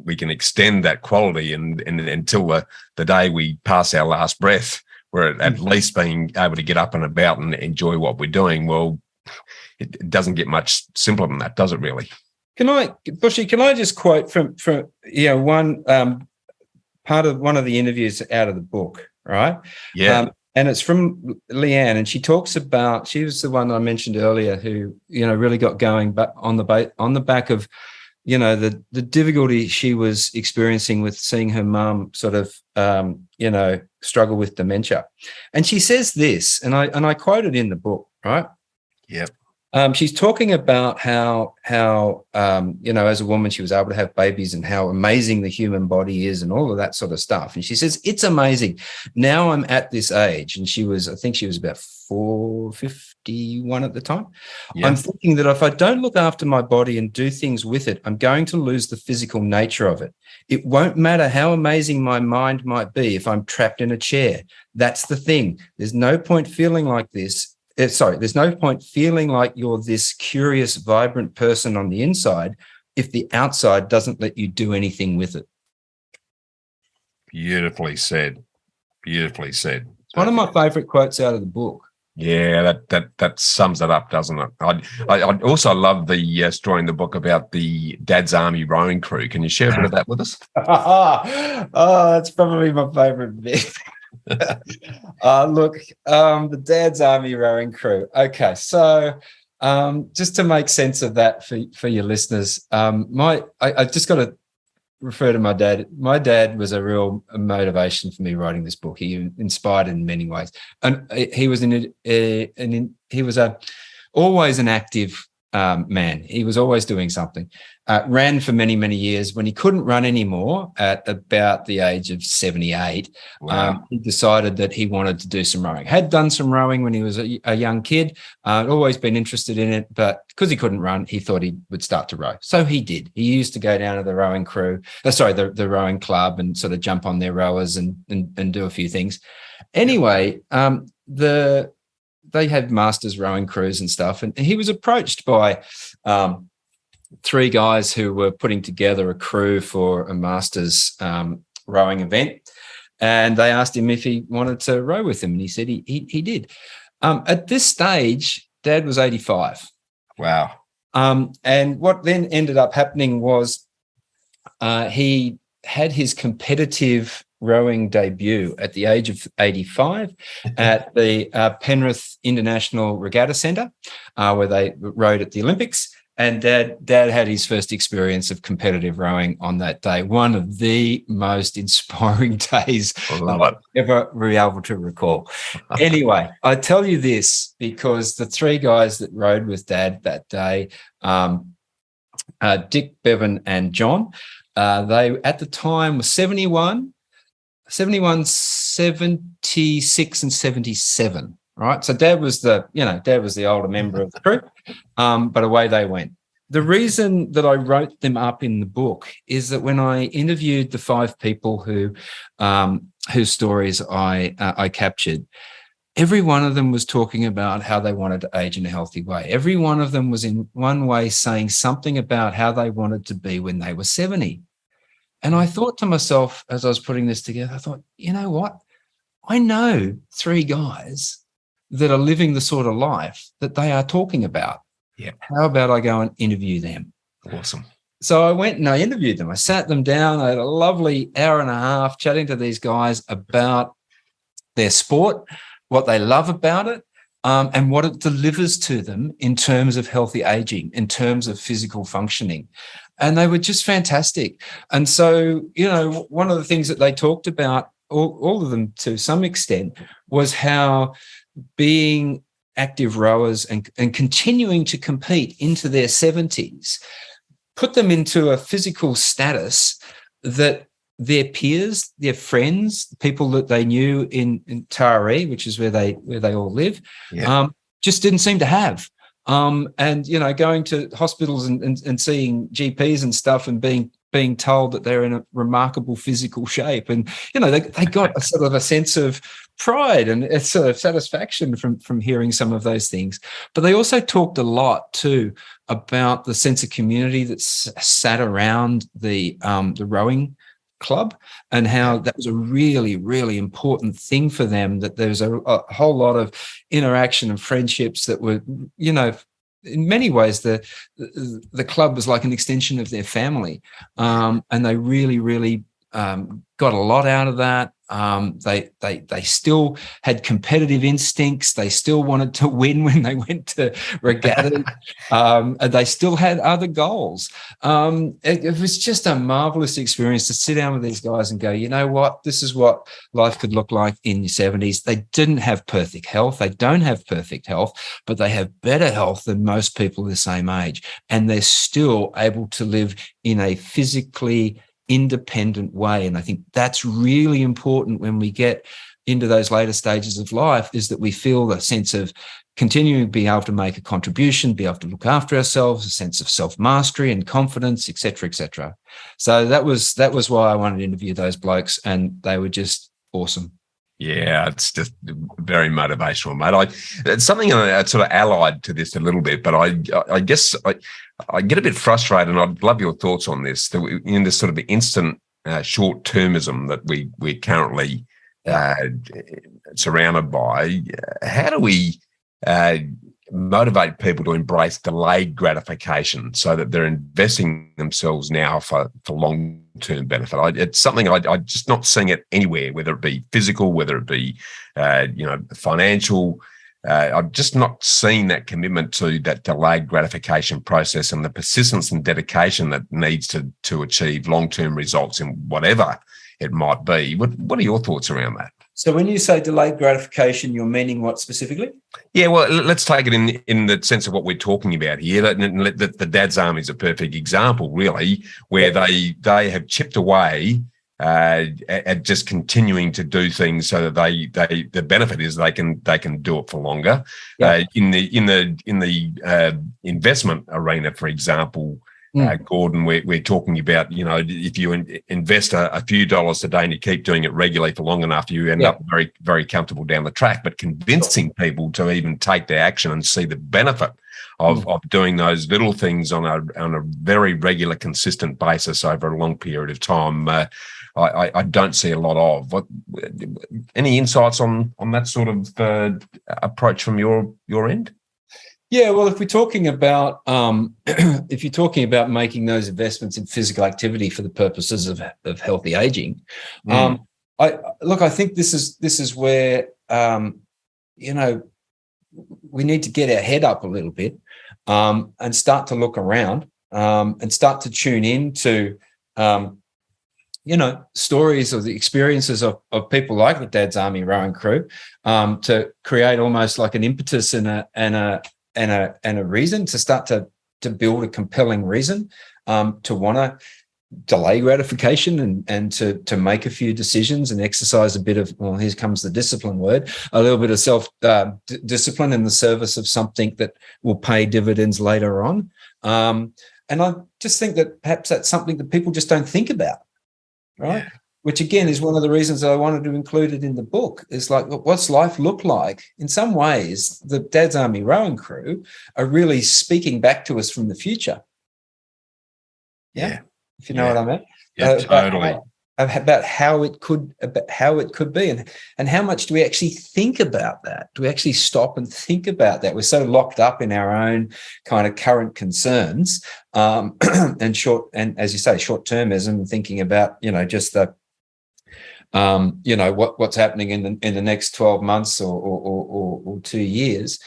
we can extend that quality and until the day we pass our last breath, we're at least being able to get up and about and enjoy what we're doing. Well, it doesn't get much simpler than that, does it really? Can I just quote from one part of one of the interviews out of the book, right? Yeah. And it's from Leanne, and she talks about, she was the one I mentioned earlier who, really got going, but on the back of, the difficulty she was experiencing with seeing her mum sort of, struggle with dementia. And she says this, and I quote it in the book, right? Yep. She's talking about how as a woman she was able to have babies and how amazing the human body is and all of that sort of stuff. And she says, it's amazing. Now I'm at this age, and I think she was about 451 at the time. Yeah. I'm thinking that if I don't look after my body and do things with it, I'm going to lose the physical nature of it. It won't matter how amazing my mind might be if I'm trapped in a chair. That's the thing. There's no point feeling like this. There's no point feeling like you're this curious, vibrant person on the inside if the outside doesn't let you do anything with it. Beautifully said. Beautifully said. It's one of my favorite quotes out of the book. Yeah, that sums it up, doesn't it? I also love the story in the book about the Dad's Army rowing crew. Can you share a bit of that with us? That's probably my favorite bit. The Dad's Army Rowing Crew. Okay, so just to make sense of that for your listeners, I just got to refer to my dad. My dad was a real motivation for me writing this book. He inspired in many ways, and he was always an active man. He was always doing something. Ran for many, many years. When he couldn't run anymore at about the age of 78, Wow. he decided that he wanted to do some rowing. Had done some rowing when he was a young kid. Always been interested in it, but because he couldn't run, he thought he would start to row. So he did. He used to go down to the rowing crew, the rowing club, and sort of jump on their rowers and do a few things. Anyway, they had masters rowing crews and stuff, and he was approached by three guys who were putting together a crew for a masters rowing event, and they asked him if he wanted to row with them, and he said he did. At this stage, Dad was 85. Wow. And what then ended up happening was he had his competitive rowing debut at the age of 85 at the Penrith International Regatta Centre, where they rowed at the Olympics. And Dad had his first experience of competitive rowing on that day. One of the most inspiring days I've ever be able to recall. Anyway, I tell you this because the three guys that rowed with Dad that day, Dick, Bevan, and John, they at the time were 71, 76, and 77. Right. So Dad was the older member of the crew, but away they went. The reason that I wrote them up in the book is that when I interviewed the five people whose stories I captured, every one of them was talking about how they wanted to age in a healthy way. Every one of them was in one way saying something about how they wanted to be when they were 70. And I thought to myself, as I was putting this together, I thought, you know what? I know three guys that are living the sort of life that they are talking about. Yeah. How about I go and interview them? Awesome. So I went and I interviewed them. I sat them down. I had a lovely hour and a half chatting to these guys about their sport, what they love about it, and what it delivers to them in terms of healthy aging, in terms of physical functioning. And they were just fantastic. And so, one of the things that they talked about, all of them to some extent, was how being active rowers and continuing to compete into their 70s put them into a physical status that their peers, their friends, people that they knew in Taree, which is where they all live, just didn't seem to have. And going to hospitals and seeing GPs and stuff and being told that they're in a remarkable physical shape, and they got a sort of a sense of pride and a sort of satisfaction from hearing some of those things. But they also talked a lot too about the sense of community that's sat around the rowing club, and how that was a really, really important thing for them, that there was a whole lot of interaction and friendships that were, in many ways, the club was like an extension of their family. And they really, really got a lot out of that. They still had competitive instincts. They still wanted to win when they went to regatta. And they still had other goals. It was just a marvelous experience to sit down with these guys and go, you know what, this is what life could look like in your 70s. They didn't have perfect health. They don't have perfect health, but they have better health than most people the same age. And they're still able to live in a physically independent way. And I think that's really important when we get into those later stages of life, is that we feel the sense of continuing to be able to make a contribution, be able to look after ourselves, a sense of self-mastery and confidence, et cetera, et cetera. So that was why I wanted to interview those blokes, and they were just awesome. Yeah, it's just very motivational, mate. It's something I sort of allied to this a little bit, but I guess I get a bit frustrated, and I'd love your thoughts on this, that in this sort of instant short-termism that we're currently surrounded by. How do we motivate people to embrace delayed gratification so that they're investing themselves now for long-term benefit. It's something I'm just not seeing it anywhere, whether it be physical, whether it be, financial. I've just not seen that commitment to that delayed gratification process and the persistence and dedication that needs to achieve long-term results in whatever it might be. What are your thoughts around that? So when you say delayed gratification, you're meaning what specifically? Yeah, well, let's take it in the sense of what we're talking about here. The Dad's Army is a perfect example, really, where they have chipped away at just continuing to do things so that the benefit is they can do it for longer. Yeah. In the investment arena, for example. Gordon, we're talking about, if you invest a few dollars a day and you keep doing it regularly for long enough, you end up very, very comfortable down the track. But convincing people to even take the action and see the benefit of doing those little things on a very regular, consistent basis over a long period of time, I don't see a lot of. Any insights on that sort of approach from your end? Yeah, well, if we're talking about if you're talking about making those investments in physical activity for the purposes of healthy aging, I think this is where we need to get our head up a little bit and start to look around and start to tune in to stories of the experiences of people like the Dad's Army rowing crew to create almost like an impetus and a reason to start to build a compelling reason to want to delay gratification and to make a few decisions and exercise a bit of, well, here comes the discipline word, a little bit of self discipline in the service of something that will pay dividends later on. And I just think that perhaps that's something that people just don't think about, right? Yeah. Which again is one of the reasons that I wanted to include it in the book. Is like, what's life look like? In some ways, the Dad's Army rowing crew are really speaking back to us from the future. Yeah. If you know what I mean. Yeah, totally. About how it could be, and how much do we actually think about that? Do we actually stop and think about that? We're so locked up in our own kind of current concerns, and as you say, short-termism, thinking about just the what's happening in the next 12 months or 2 years,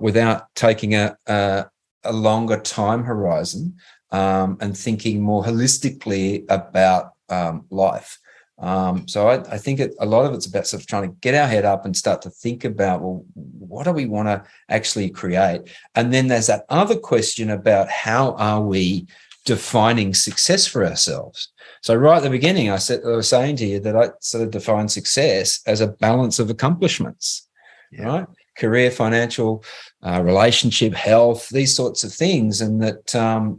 without taking a longer time horizon and thinking more holistically about life. So I think a lot of it's about sort of trying to get our head up and start to think about, well, what do we want to actually create? And then there's that other question about how are we defining success for ourselves? So right at the beginning, I was saying to you that I sort of define success as a balance of accomplishments, right? Career, financial, relationship, health, these sorts of things. And that,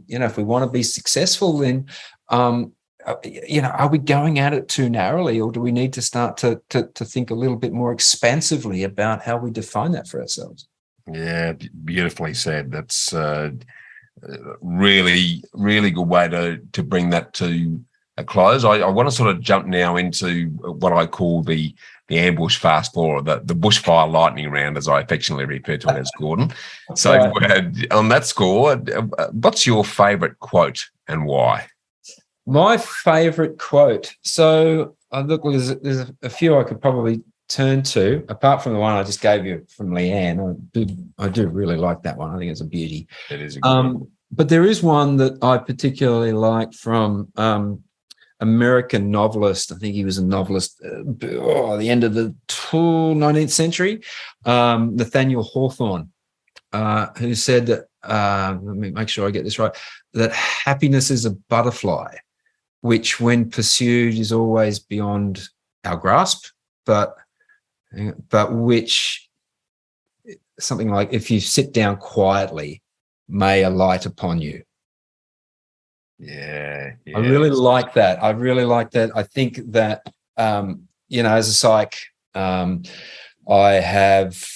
if we want to be successful, then, are we going at it too narrowly, or do we need to start to think a little bit more expansively about how we define that for ourselves? Yeah, beautifully said. That's really, really good way to bring that to a close. I want to sort of jump now into what I call the ambush fast forward, the bushfire lightning round, as I affectionately refer to it as, Gordon. So on that score, what's your favourite quote and why? My favourite quote. So look, there's a few I could probably turn to, apart from the one I just gave you from Leanne. I do really like that one. I think it's a beauty. It is a good one. But there is one that I particularly like from American novelist. I think he was a novelist at the end of the 19th century, Nathaniel Hawthorne, who said that, let me make sure I get this right, that happiness is a butterfly, which when pursued is always beyond our grasp, but which, something like, if you sit down quietly, may alight upon you. Yeah. I really like that. I think that, as a psych, I have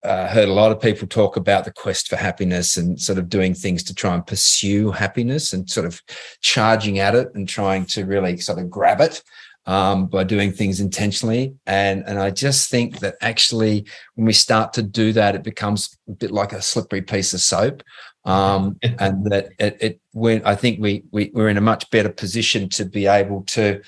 heard a lot of people talk about the quest for happiness and sort of doing things to try and pursue happiness and sort of charging at it and trying to really sort of grab it. by doing things intentionally. And I just think that actually when we start to do that, it becomes a bit like a slippery piece of soap. And that when I think we're in a much better position to be able to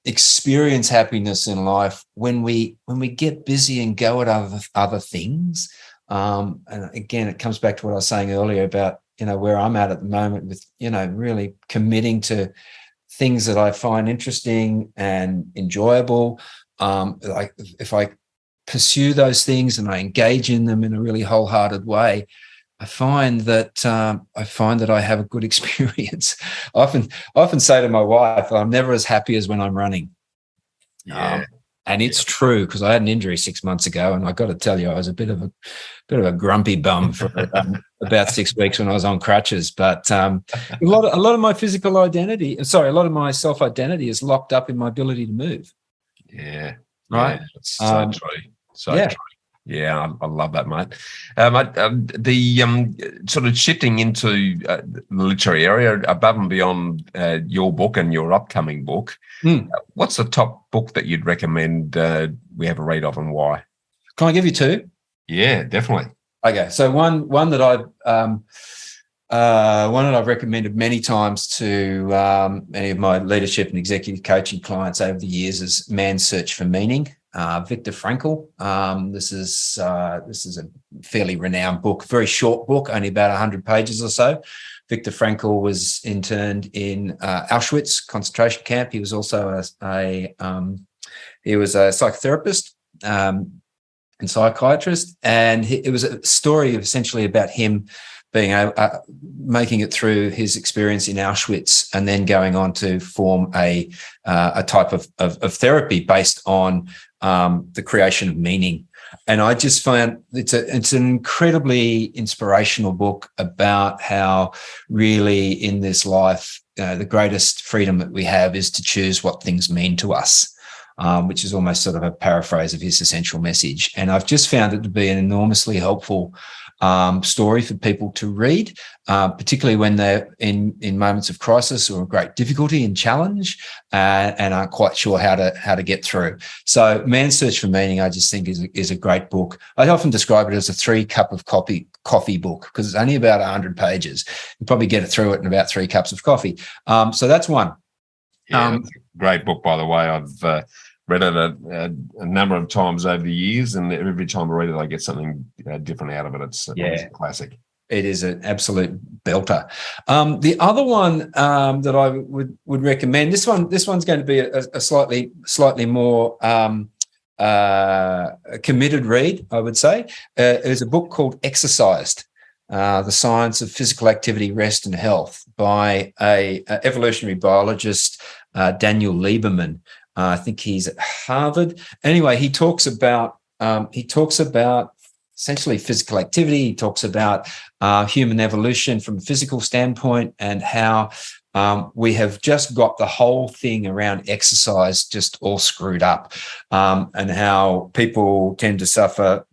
experience happiness in life when we get busy and go at other things. And again, it comes back to what I was saying earlier about, where I'm at the moment with, really committing to things that I find interesting and enjoyable. Like if I pursue those things and I engage in them in a really wholehearted way, I find that I have a good experience. I often say to my wife, I'm never as happy as when I'm running. Yeah. And it's true, because I had an injury 6 months ago, and I got to tell you, I was a bit of a grumpy bum for about 6 weeks when I was on crutches. But a lot of my a lot of my self-identity is locked up in my ability to move. Yeah. Right. Yeah, it's so true. So yeah. true. Yeah, I love that, mate. Sort of shifting into the literary area, above and beyond your book and your upcoming book, what's the top book that you'd recommend we have a read of, and why? Can I give you two? Yeah, definitely. Okay, so one that I've recommended many times to many of my leadership and executive coaching clients over the years is Man's Search for Meaning. Viktor Frankl. This is a fairly renowned book, very short book, only about 100 pages or so. Viktor Frankl was interned in Auschwitz concentration camp. He was also a psychotherapist and psychiatrist, and it was a story essentially about him being making it through his experience in Auschwitz, and then going on to form a type of therapy based on the creation of meaning. And I just found it's an incredibly inspirational book about how really in this life, the greatest freedom that we have is to choose what things mean to us. Which is almost sort of a paraphrase of his essential message. And I've just found it to be an enormously helpful story for people to read, particularly when they're in moments of crisis or great difficulty and challenge, and aren't quite sure how to get through. So Man's Search for Meaning, I just think is a great book. I often describe it as a 3-cup of coffee book, because it's only about 100 pages. You probably get it through it in about 3 cups of coffee. So that's one. Yeah, it's a great book, by the way. I've read it a number of times over the years, and every time I read it, I get something different out of it. It's a classic. It is an absolute belter. The other one that I would recommend, this one's going to be a slightly more committed read, I would say. Is a book called Exercised: The Science of Physical Activity, Rest and Health, by a evolutionary biologist, Daniel Lieberman. I think he's at Harvard. Anyway, he talks about essentially physical activity. He talks about human evolution from a physical standpoint, and how we have just got the whole thing around exercise just all screwed up, and how people tend to suffer,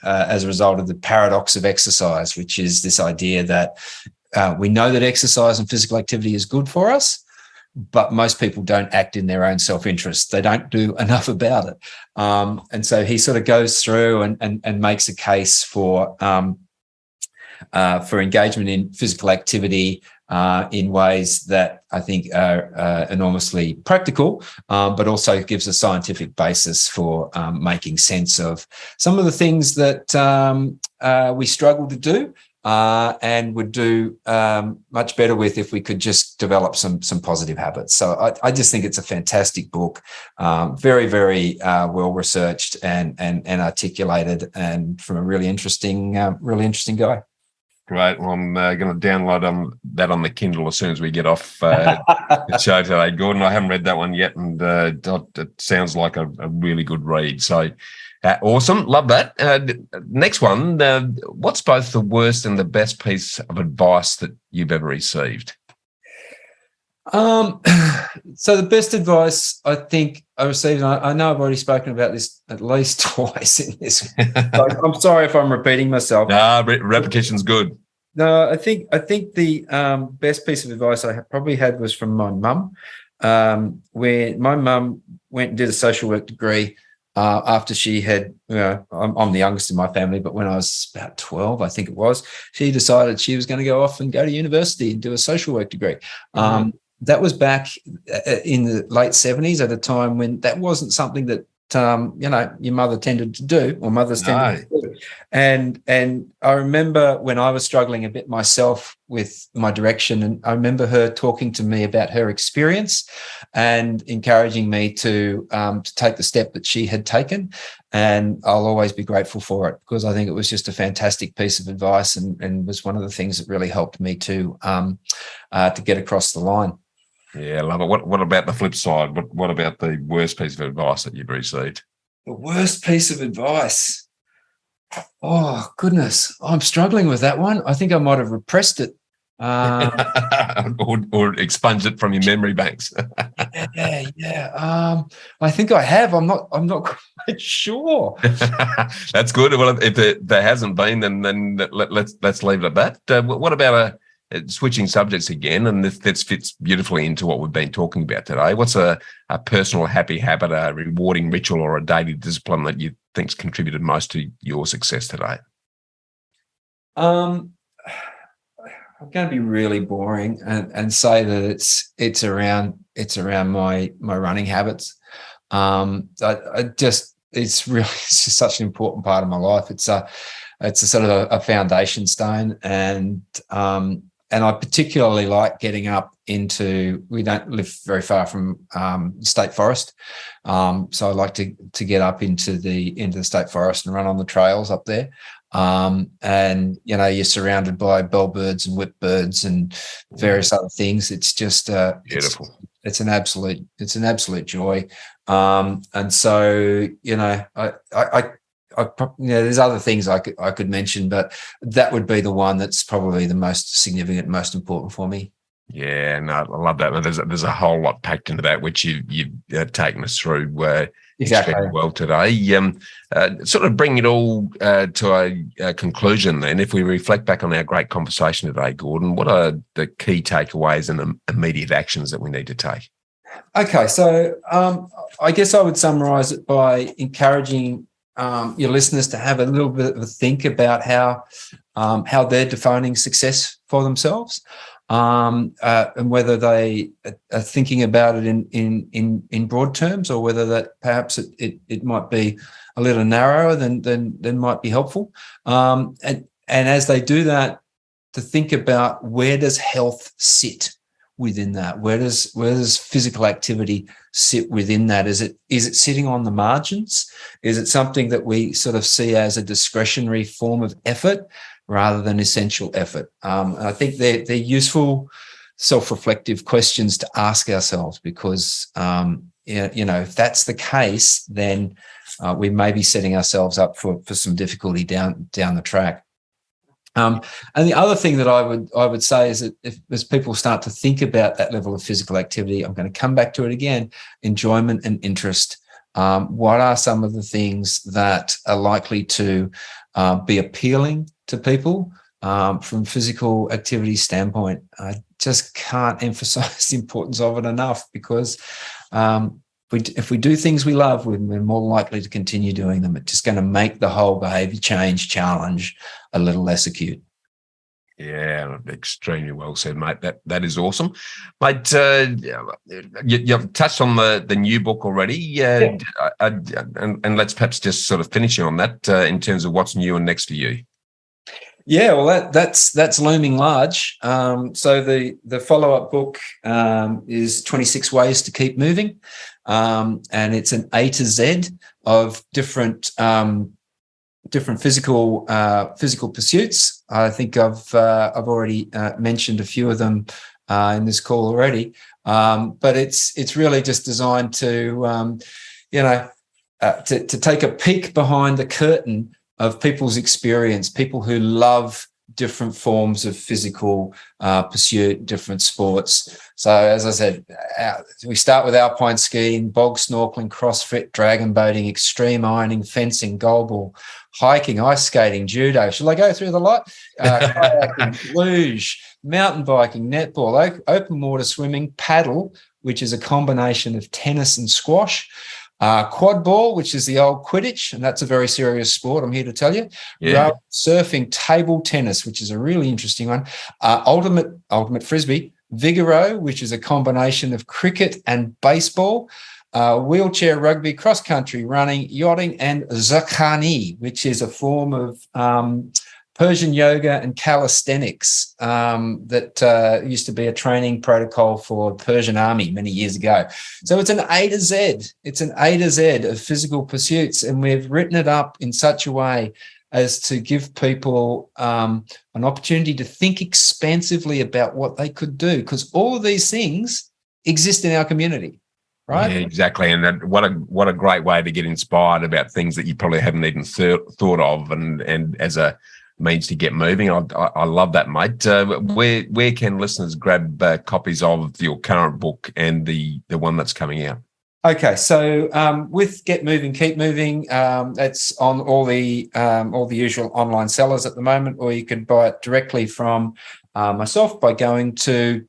as a result of the paradox of exercise, which is this idea that we know that exercise and physical activity is good for us, but most people don't act in their own self-interest. They don't do enough about it. And so he sort of goes through and makes a case for engagement in physical activity in ways that I think are enormously practical, but also gives a scientific basis for making sense of some of the things that we struggle to do, and would do much better with if we could just develop some positive habits. So I just think it's a fantastic book, very, very well researched and articulated, and from a really interesting guy. Great. Well, I'm going to download that on the Kindle as soon as we get off the show today, Gordon. I haven't read that one yet, and it sounds like a really good read. So awesome. Love that. Next one. What's both the worst and the best piece of advice that you've ever received? So the best advice I think I received, and I know I've already spoken about this at least twice in this. I'm sorry if I'm repeating myself. No, repetition's good. No, I think the best piece of advice I probably had was from my mum. where my mum went and did a social work degree after she had, I'm the youngest in my family, but when I was about 12, I think it was, she decided she was going to go off and go to university and do a social work degree. That was back in the late 70s, at a time when that wasn't something that your mother tended to do, or mothers tended to do. And I remember when I was struggling a bit myself with my direction, and I remember her talking to me about her experience and encouraging me to take the step that she had taken. And I'll always be grateful for it, because I think it was just a fantastic piece of advice, and was one of the things that really helped me to get across the line. Yeah, I love it. What about the flip side? What about the worst piece of advice that you've received? The worst piece of advice? Oh, goodness. I'm struggling with that one. I think I might have repressed it. Or expunged it from your memory banks. Yeah. I think I have. I'm not quite sure. That's good. Well, if there hasn't been, then let's leave it at that. What about switching subjects again, and this fits beautifully into what we've been talking about today. What's a personal happy habit, a rewarding ritual, or a daily discipline that you think's contributed most to your success today? I'm going to be really boring and say that it's around my running habits. It's just such an important part of my life. It's a sort of a foundation stone, and I particularly like getting up into, we don't live very far from state forest. So I like to get up into the state forest and run on the trails up there. And you're surrounded by bellbirds and whipbirds and various other things. It's just beautiful. It's an absolute joy. And so, there's other things I could mention, but that would be the one that's probably the most significant, most important for me. Yeah, no, I love that. There's a whole lot packed into that, which you've taken us through extremely well today. Sort of bring it all to a conclusion then. If we reflect back on our great conversation today, Gordon, what are the key takeaways and immediate actions that we need to take? Okay, so I guess I would summarise it by encouraging your listeners to have a little bit of a think about how they're defining success for themselves, and whether they are thinking about it in broad terms, or whether that perhaps it might be a little narrower than might be helpful. And as they do that, to think about, where does health sit within that? Where does physical activity sit within that? Is it sitting on the margins? Is it something that we sort of see as a discretionary form of effort rather than essential effort? I think they're useful self-reflective questions to ask ourselves, because if that's the case, then we may be setting ourselves up for some difficulty down the track. And the other thing that I would say is that as people start to think about that level of physical activity, I'm going to come back to it again: enjoyment and interest. What are some of the things that are likely to be appealing to people from physical activity standpoint? I just can't emphasize the importance of it enough, because if we do things we love, we're more likely to continue doing them. It's just going to make the whole behaviour change challenge a little less acute. Yeah, extremely well said, mate. That is awesome, mate. You've touched on the new book already, and let's perhaps just sort of finishing on that in terms of what's new and next for you. Yeah, well, that's looming large. So the follow-up book is 26 Ways to Keep Moving, and it's an A to Z of different physical pursuits. I think I've already mentioned a few of them in this call already, but it's really just designed to take a peek behind the curtain of people's experience, people who love different forms of physical pursuit, different sports. So as I said, we start with alpine skiing, bog snorkeling, CrossFit, dragon boating, extreme ironing, fencing, goalball, hiking, ice skating, judo. Shall I go through the lot? Kayaking, luge, mountain biking, netball, open water swimming, paddle, which is a combination of tennis and squash, quad ball, which is the old Quidditch, and that's a very serious sport, I'm here to tell you. Yeah. Surfing, table tennis, which is a really interesting one. Ultimate frisbee, Vigoro, which is a combination of cricket and baseball. Wheelchair rugby, cross country, running, yachting, and Zakhani, which is a form of Persian yoga and calisthenics that used to be a training protocol for the Persian army many years ago. So it's an A to Z. It's an A to Z of physical pursuits, and we've written it up in such a way as to give people an opportunity to think expansively about what they could do, because all of these things exist in our community. Right? Yeah, exactly. And what a great way to get inspired about things that you probably haven't even thought of, and as a means to get moving. I love that, mate. Where can listeners grab copies of your current book and the one that's coming out? Okay, so with Get Moving, Keep Moving, it's on all the usual online sellers at the moment, or you can buy it directly from myself by going to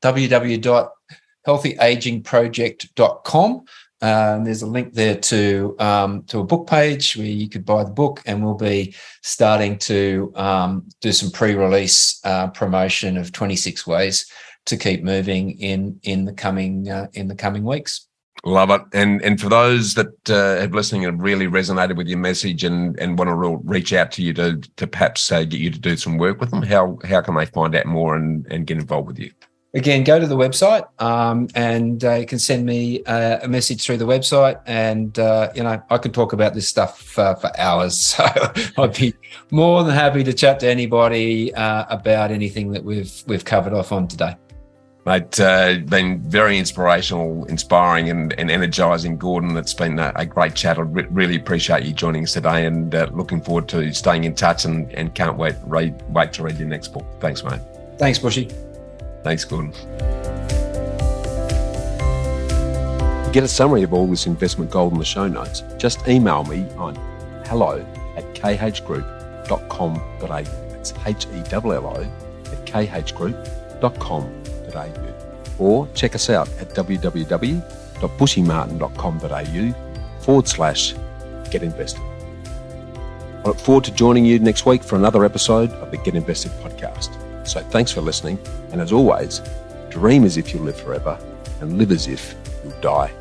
www.healthyagingproject.com. There's a link there to a book page where you could buy the book, and we'll be starting to do some pre-release promotion of 26 ways to keep moving in the coming weeks. Love it. And for those that have listening and really resonated with your message and want to reach out to you to perhaps get you to do some work with them, how can they find out more and get involved with you? Again, go to the website and you can send me a message through the website, and I can talk about this stuff for hours. So I'd be more than happy to chat to anybody about anything that we've covered off on today. Mate, been very inspirational, inspiring, and energizing, Gordon. It's been a great chat. I really appreciate you joining us today, and looking forward to staying in touch, and can't wait to read your next book. Thanks, mate. Thanks, Bushy. Thanks, Gordon. To get a summary of all this investment gold in the show notes, just email me on hello@khgroup.com.au. That's hello@khgroup.com.au. Or check us out at www.bushymartin.com.au/get invested. I look forward to joining you next week for another episode of the Get Invested podcast. So thanks for listening, and as always, dream as if you'll live forever and live as if you'll die